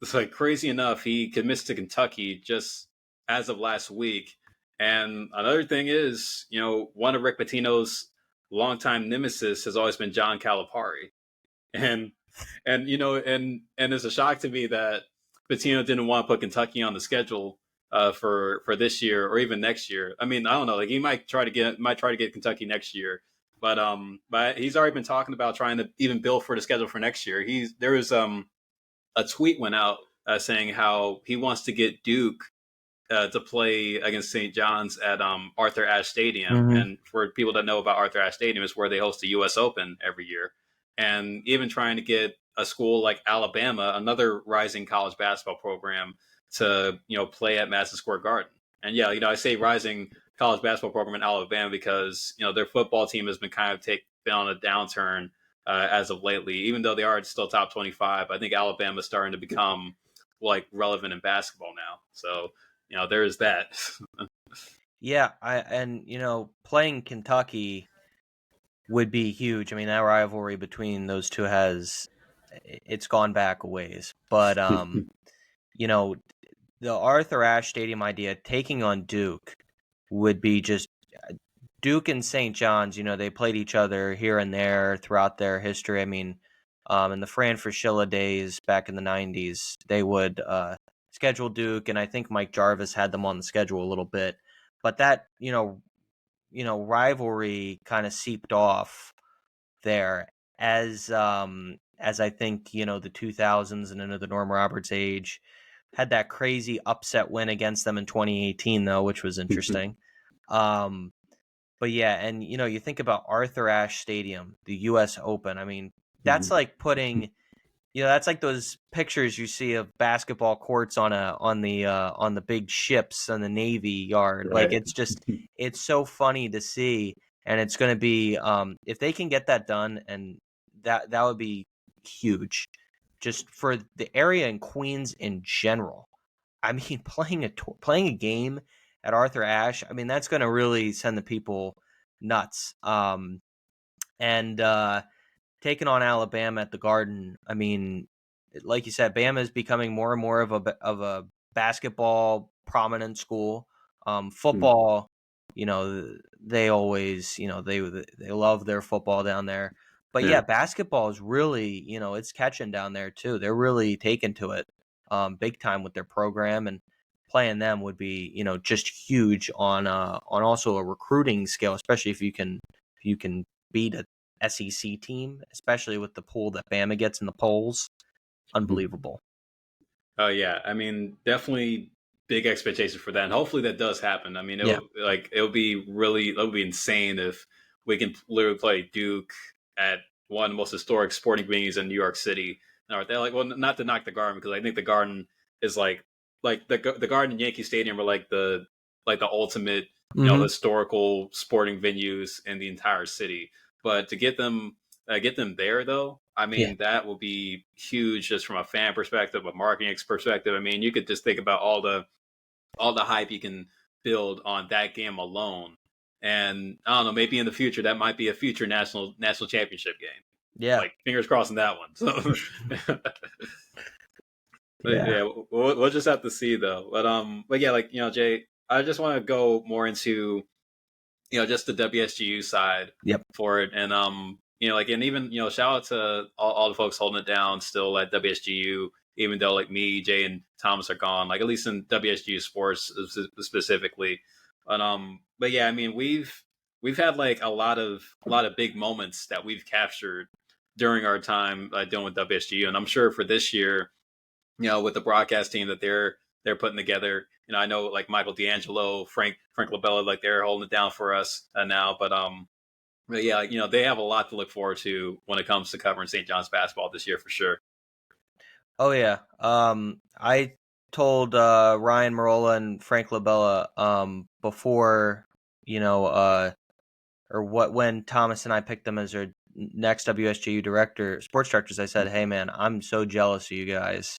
it's like crazy enough, he commits to Kentucky just as of last week. And another thing is, one of Rick Pitino's longtime nemesis has always been John Calipari. And it's a shock to me that Pitino didn't want to put Kentucky on the schedule for this year or even next year. I mean, I don't know. Like he might try to get Kentucky next year, but he's already been talking about trying to even build for the schedule for next year. There was a tweet went out saying how he wants to get Duke to play against St. John's at Arthur Ashe Stadium. Mm-hmm. And for people that know about Arthur Ashe Stadium, is where they host the U.S. Open every year. And even trying to get a school like Alabama, another rising college basketball program, to play at Madison Square Garden. And yeah, I say rising college basketball program in Alabama because their football team has been kind of been on a downturn as of lately. Even though they are still top 25, I think Alabama's starting to become like relevant in basketball now. So there's that. Yeah, playing Kentucky would be huge. I mean, that rivalry between those two it's gone back a ways. But the Arthur Ashe Stadium idea, taking on Duke, would be just Duke and St. John's. They played each other here and there throughout their history. I mean, in the Fran Fraschilla days back in the 90s, they would schedule Duke, and I think Mike Jarvis had them on the schedule a little bit. But that, rivalry kind of seeped off there as I think, the 2000s and into the Norm Roberts age. Had that crazy upset win against them in 2018, though, which was interesting. But yeah, and you think about Arthur Ashe Stadium, the U.S. Open. I mean, that's like putting, that's like those pictures you see of basketball courts on the big ships on the Navy yard. Right. Like it's so funny to see, and it's going to be if they can get that done, and that would be huge, just for the area in Queens in general. I mean, playing a game at Arthur Ashe, I mean, that's going to really send the people nuts. And taking on Alabama at the Garden, I mean, like you said, Bama is becoming more and more of a basketball prominent school. Football, they always, they love their football down there. But Yeah. yeah, basketball is really, it's catching down there too. They're really taking to it big time with their program, and playing them would be, just huge on also a recruiting scale, especially if you can beat a SEC team, especially with the pool that Bama gets in the polls. Unbelievable. Oh yeah, I mean, definitely big expectations for that, and hopefully that does happen. I mean, Yeah. it'll be really it'll be insane if we can literally play Duke at one of the most historic sporting venues in New York City. Or they're like, well, not to knock the Garden, because I think the Garden is like the Garden and Yankee Stadium are like the ultimate Hmm. historical sporting venues in the entire city. But to get them there though, I Yeah. mean, that will be huge just from a fan perspective, a marketing perspective. I mean, you could just think about all the hype you can build on that game alone. And I don't know, maybe in the future that might be a future national championship game. Yeah. Like fingers crossed on that one. So but Yeah. yeah, we'll just have to see though. But yeah, like Jay, I just want to go more into just the WSGU side Yep. for it. And like, and even shout out to all the folks holding it down still at WSGU, even though like me, Jay, and Thomas are gone, like at least in WSGU sports specifically. But yeah, I mean, we've had like a lot of big moments that we've captured during our time dealing with WSGU, and I'm sure for this year, with the broadcast team that they're putting together. I know like Michael D'Angelo, Frank Labella, like they're holding it down for us now. But yeah, like, they have a lot to look forward to when it comes to covering St. John's basketball this year for sure. Oh yeah. I told Ryan Marola and Frank Labella before, or what when Thomas and I picked them as our next WSJU sports directors. I said, "Hey man, I'm so jealous of you guys.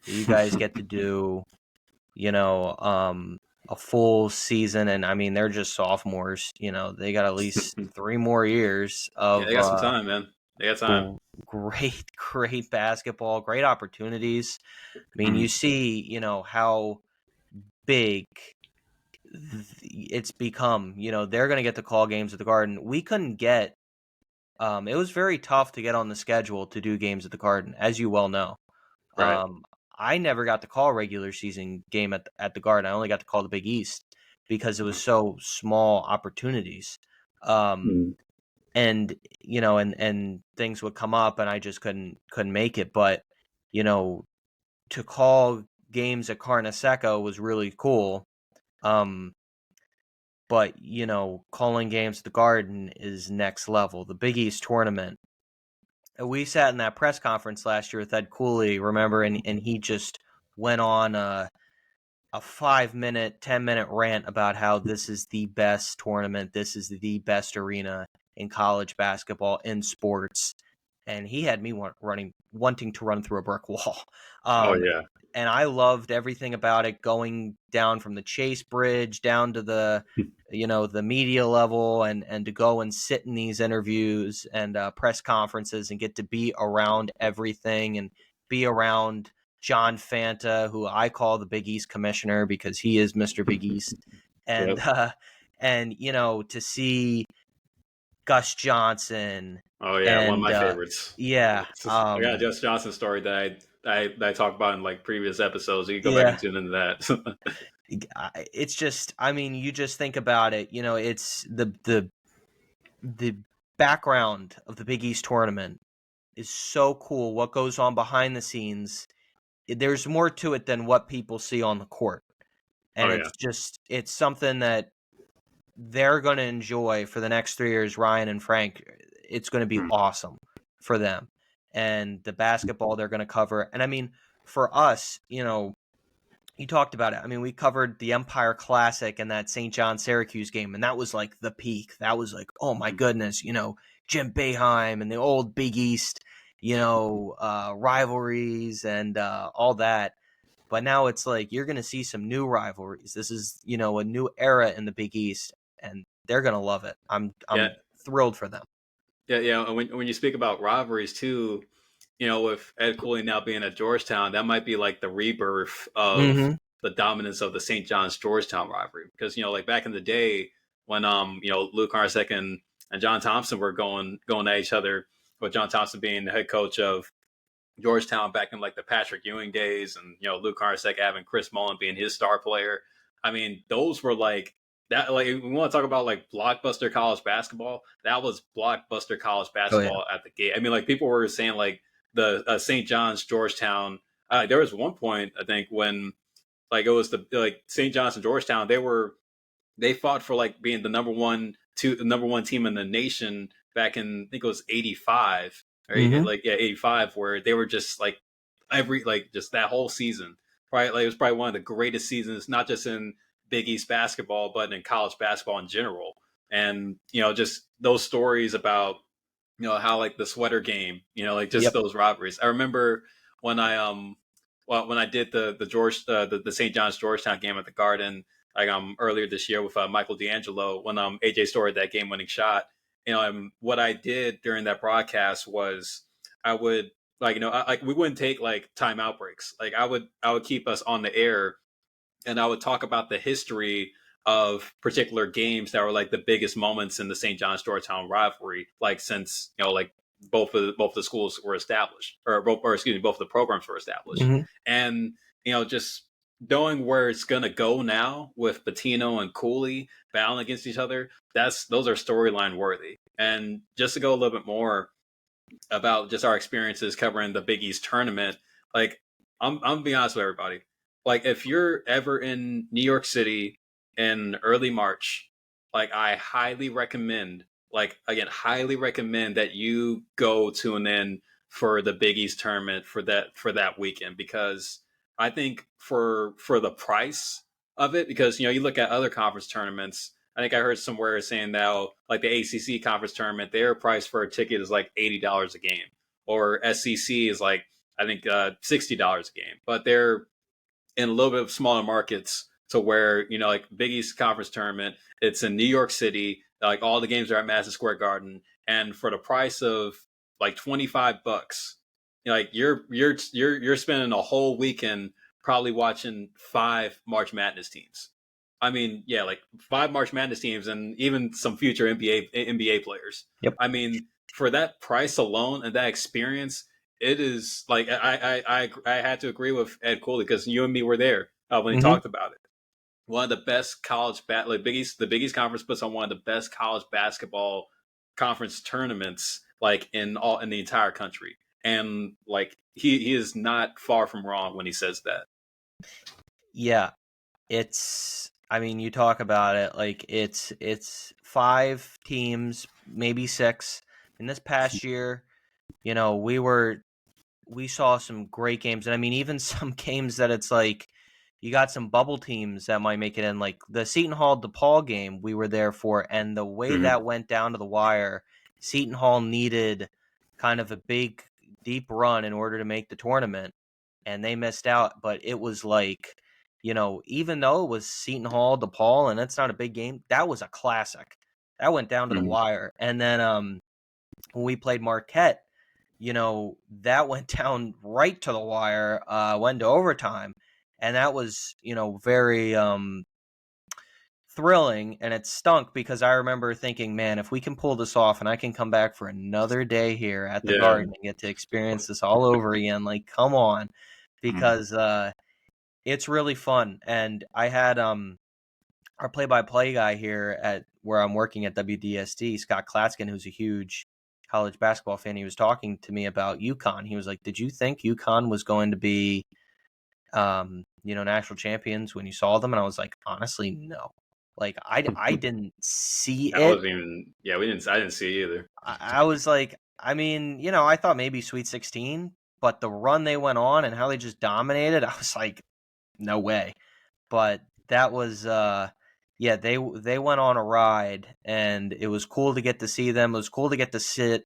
You guys get to do, you know, a full season, and I mean they're just sophomores. They got at least 3 more years Yeah, they of got some time, man. They got time. great, great basketball, great opportunities. I mean, you Mhm. see, how big it's become. They're going to get to call games at the Garden. We couldn't get. It was very tough to get on the schedule to do games at the Garden, as you well know. Right. Um, I never got to call a regular season game at the Garden. I only got to call the Big East because it was so small opportunities. Um, Mhm. and and things would come up, and I just couldn't make it. But you know, to call games at Carnesseca was really cool. Um, but calling games at the Garden is next level. The Big East tournament. We sat in that press conference last year with Ed Cooley, remember, and he just went on a 5 minute, 10 minute rant about how this is the best tournament, this is the best arena in college basketball, in sports, and he had me wanting to run through a brick wall. Oh Um, yeah. and I loved everything about it, going down from the Chase Bridge down to the media level, and to go and sit in these interviews and press conferences and get to be around everything and be around John Fanta, who I call the Big East commissioner because he is Mr. Big East, and Yep. to see Gus Johnson Oh yeah, one of and my favorites. yeah, I got a Jess Johnson story that I talked about in like previous episodes. You can go back and yeah. tune into that. It's just, I mean, you just think about it. It's the background of the Big East tournament is so cool. What goes on behind the scenes, there's more to it than what people see on the court, Oh and yeah. it's something that they're going to enjoy for the next 3 years. Ryan and Frank, it's going to be Hmm. awesome for them, and the basketball they're going to cover. And I mean, for us, you talked about it. I mean, we covered the Empire Classic and that St. John Syracuse game, and that was like the peak. That was like, oh my goodness, Jim Boeheim and the old Big East, rivalries and all that. But now it's like you're going to see some new rivalries. This is, a new era in the Big East, and they're going to love it. Yeah. I'm thrilled for them. Yeah, yeah. And when you speak about rivalries too, with Ed Cooley now being at Georgetown, that might be like the rebirth of Mm-hmm. the dominance of the St. John's Georgetown rivalry. Because like back in the day when Lou Carnesecca and John Thompson were going at each other with John Thompson being the head coach of Georgetown back in like the Patrick Ewing days, and Lou Carnesecca having Chris Mullen being his star player. I mean, those were like that. Like, we want to talk about like blockbuster college basketball. That was blockbuster college Oh yeah. basketball at the gate. I mean, like people were saying like the St. John's Georgetown. There was one point I think when like it was the like St. John's and Georgetown. They fought for like being the number one team in the nation back in I think it was 85 or Mm-hmm. like 85, where they were just like just that whole season. Right, like it was probably one of the greatest seasons, not just in Big East basketball, but in college basketball in general. And just those stories about how like the sweater game, like just Yep. those rivalries. I remember when when I did the St. John's Georgetown game at the Garden like earlier this year with Michael D'Angelo when AJ scored that game winning shot. What I did during that broadcast was I would like we wouldn't take like timeout breaks. Like I would keep us on the air, and I would talk about the history of particular games that were like the biggest moments in the St. John's Georgetown rivalry, like since like both the schools were established, or excuse me, both the programs were established, Mm-hmm. and just knowing where it's gonna go now with Pitino and Cooley battling against each other, those are storyline worthy. And just to go a little bit more about just our experiences covering the Big East tournament, like I'm gonna be honest with everybody. Like if you're ever in New York City in early March, like I highly recommend, like again, highly recommend that you go tune in for the Big East tournament for that weekend, because I think for the price of it, because you look at other conference tournaments. I think I heard somewhere saying now, like the ACC conference tournament, their price for a ticket is like $80 a game, or SEC is like I think $60 a game. But they're in a little bit of smaller markets to where like Big East conference tournament, it's in New York City. Like all the games are at Madison Square Garden, and for the price of like $25, like you're spending a whole weekend probably watching 5 March Madness teams. I mean, yeah, like 5 March Madness teams and even some future NBA players. Yep. I mean, for that price alone and that experience, it is like I had to agree with Ed Cooley, because you and me were there when he Mm-hmm. talked about it. One of the best like the Big East conference puts on one of the best college basketball conference tournaments like in the entire country, and like he is not far from wrong when he says that. Yeah. I mean, you talk about it like it's 5 teams, maybe 6. In this past year, we saw some great games, and I mean even some games that it's like you got some bubble teams that might make it in, like the Seton Hall DePaul game we were there for, and the way Mm-hmm. that went down to the wire, Seton Hall needed kind of a big deep run in order to make the tournament, and they missed out. But it was like, even though it was Seton Hall DePaul and it's not a big game, that was a classic. That went down to the Mm-hmm. wire. And then when we played Marquette, that went down right to the wire, went to overtime. And that was, very thrilling. And it stunk because I remember thinking, man, if we can pull this off and I can come back for another day here at the Yeah. Garden and get to experience this all over again, like, come on. Because it's really fun. And I had our play-by-play guy here at where I'm working at WDSD, Scott Klatskin, who's a huge college basketball fan. He was talking to me about UConn. He was like, "Did you think UConn was going to be, national champions when you saw them?" And I was like, "Honestly, no. Like, I didn't see That it. wasn't even. Yeah, we didn't. I didn't see it either. I was like, I mean, I thought maybe Sweet 16, but the run they went on and how they just dominated, I was like, no way." But that was yeah, they went on a ride, and it was cool to get to see them. It was cool to get to sit,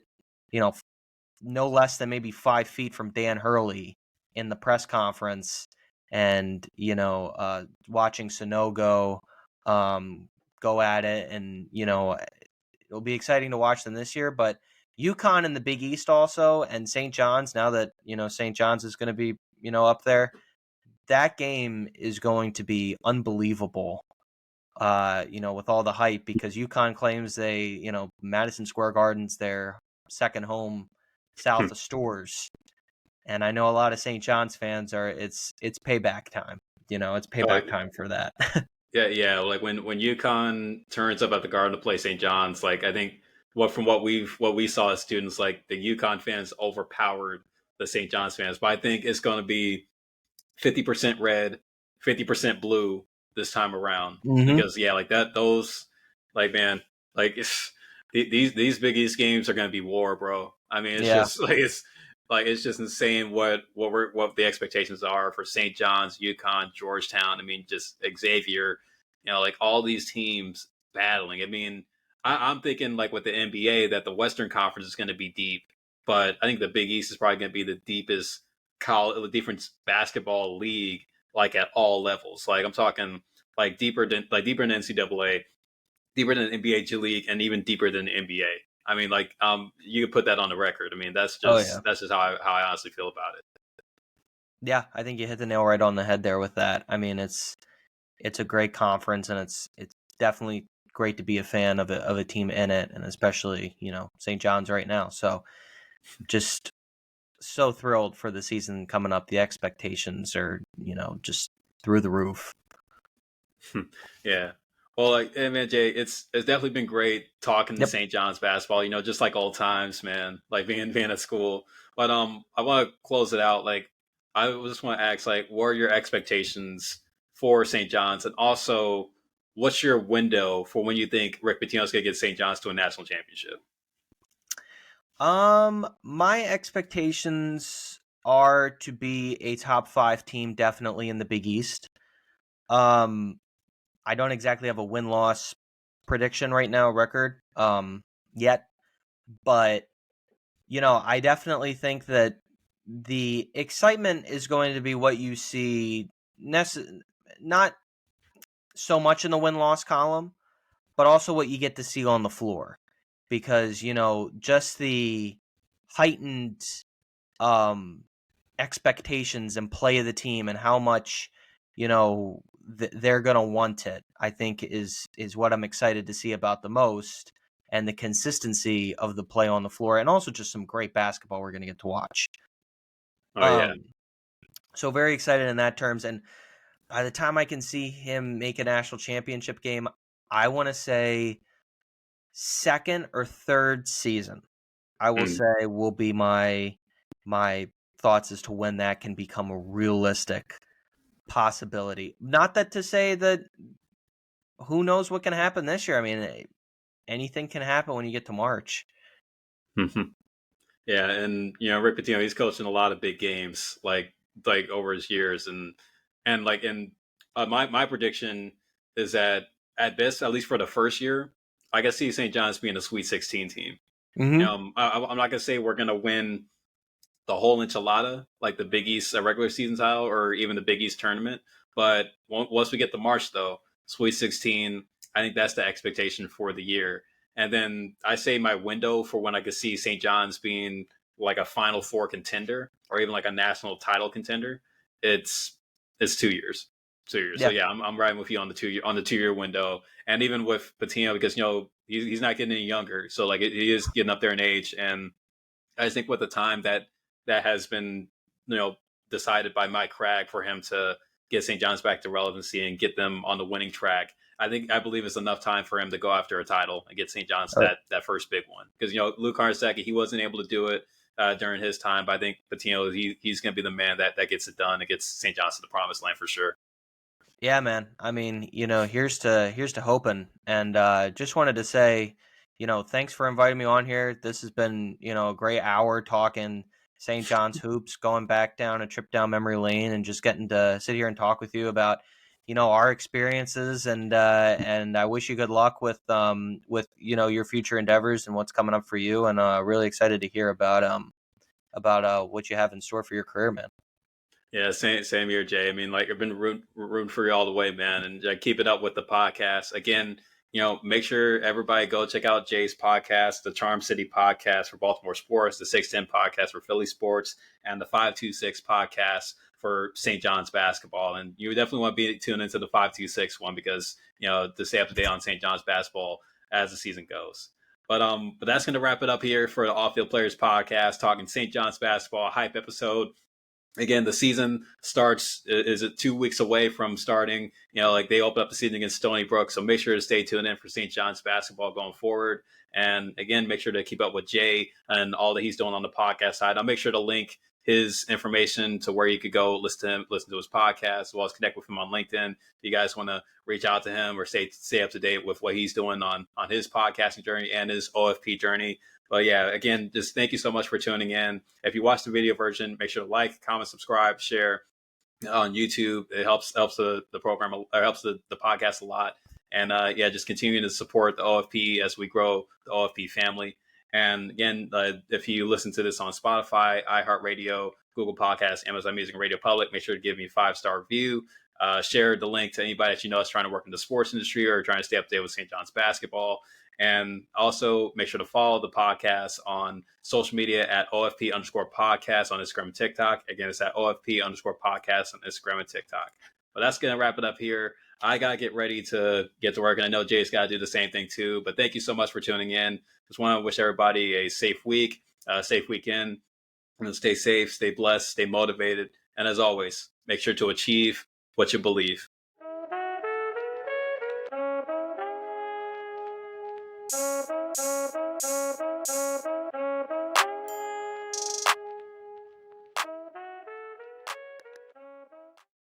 no less than maybe 5 feet from Dan Hurley in the press conference, and watching Sonogo go at it, and it'll be exciting to watch them this year. But UConn in the Big East also, and St. John's, now that St. John's is going to be up there, that game is going to be unbelievable, with all the hype, because UConn claims Madison Square Garden's their second home, south of Stores. And I know a lot of St. John's fans it's payback time. It's payback time for that. Yeah. Like when UConn turns up at the Garden to play St. John's, like I think from what we saw as students, like the UConn fans overpowered the St. John's fans. But I think it's going to be 50% red, 50% blue this time around Mm-hmm. because like that those like man like these Big East games are going to be war, bro. I mean, it's Yeah. just it's just insane what the expectations are for St. John's, UConn, Georgetown. I mean, just Xavier, like all these teams battling. I mean, I'm thinking like with the NBA that the Western Conference is going to be deep, but I think the Big East is probably going to be the deepest college, different basketball league, like at all levels. Like I'm talking like deeper than NCAA, deeper than NBA G League, and even deeper than the NBA. I mean, like you could put that on the record. I mean, Oh yeah. that's just how I honestly feel about it. Yeah, I think you hit the nail right on the head there with that. I mean, it's a great conference, and it's definitely great to be a fan of a team in it, and especially St. John's right now. So just so thrilled for the season coming up. The expectations are just through the roof. Yeah. Well, like, hey, man, Jay, it's definitely been great talking to Yep. St. John's basketball. Just like old times, man. Like being at school. But I want to close it out. Like, I just want to ask, like, what are your expectations for St. John's, and also, what's your window for when you think Rick Pitino's going to get St. John's to a national championship? My expectations are to be a top 5 team, definitely in the Big East. I don't exactly have a win-loss prediction right now, record, yet, but I definitely think that the excitement is going to be what you see, not so much in the win-loss column, but also what you get to see on the floor, because just the heightened um expectations and play of the team and how much they're going to want it, I think is what I'm excited to see about the most, and the consistency of the play on the floor, and also just some great basketball we're going to get to watch. Oh yeah. So very excited in that terms, and by the time I can see him make a national championship game, I want to say second or third season, I will Mm. say, will be my thoughts as to when that can become a realistic possibility. Not that to say that who knows what can happen this year. I mean, anything can happen when you get to March. Yeah, and Rick Pitino, he's coached in a lot of big games, like over his years, and my prediction is that at best, at least for the first year, I can see St. John's being a Sweet 16 team. Mm-hmm. I'm not gonna say we're gonna win the whole enchilada, like the Big East regular season title or even the Big East tournament, but once we get to March, though, Sweet 16, I think that's the expectation for the year. And then I say my window for when I could see St. John's being like a Final Four contender or even like a national title contender. It's 2 years, 2 years. So Yeah. yeah, I'm riding with you on the 2 year window, and even with Patino because he's not getting any younger, so like he is getting up there in age, and I think with the time that has been decided by Mike Cragg for him to get St. John's back to relevancy and get them on the winning track. I believe it's enough time for him to go after a title and get St. John's that first big one, because Lou Carnesecca, he wasn't able to do it during his time, but I think Patino, he's going to be the man that gets it done and gets St. John's to the promised land for sure. Yeah, man. I mean, here's to hoping. And just wanted to say, thanks for inviting me on here. This has been, a great hour talking St. John's hoops, going back down a trip down memory lane, and just getting to sit here and talk with you about, our experiences. And I wish you good luck with your future endeavors and what's coming up for you. And really excited to hear about what you have in store for your career, man. Yeah, same here, Jay. I mean, like I've been rooting for you all the way, man, and keep it up with the podcast. Again, make sure everybody go check out Jay's podcast, the Charm City podcast for Baltimore sports, the 610 podcast for Philly sports, and the 526 podcast for St. John's basketball. And you definitely want to be tuned into the 526 one because to stay up to date on St. John's basketball as the season goes. But that's going to wrap it up here for the Off Field Players podcast, talking St. John's basketball hype episode. Again, the season starts is it 2 weeks away from starting. Like they open up the season against Stony Brook, so make sure to stay tuned in for St. John's basketball going forward. And again, make sure to keep up with Jay and all that he's doing on the podcast side. I'll make sure to link his information to where you could go listen to his podcast, as well as connect with him on LinkedIn. If you guys want to reach out to him or stay up to date with what he's doing on his podcasting journey and his OFP journey. But yeah, again, just thank you so much for tuning in. If you watch the video version, make sure to like, comment, subscribe, share on YouTube. It helps the program, or helps the podcast a lot. And yeah, just continuing to support the OFP as we grow the OFP family. And again, if you listen to this on Spotify, iHeartRadio, Google Podcasts, Amazon Music, and Radio Public, make sure to give me a 5-star review. Share the link to anybody that you know is trying to work in the sports industry or trying to stay up to date with St. John's basketball. And also make sure to follow the podcast on social media at OFP_podcast on Instagram and TikTok. Again, it's at OFP_podcast on Instagram and TikTok. But that's going to wrap it up here. I got to get ready to get to work, and I know Jay's got to do the same thing too. But thank you so much for tuning in. Just want to wish everybody a safe week, safe weekend. And stay safe, stay blessed, stay motivated. And as always, make sure to achieve what you believe.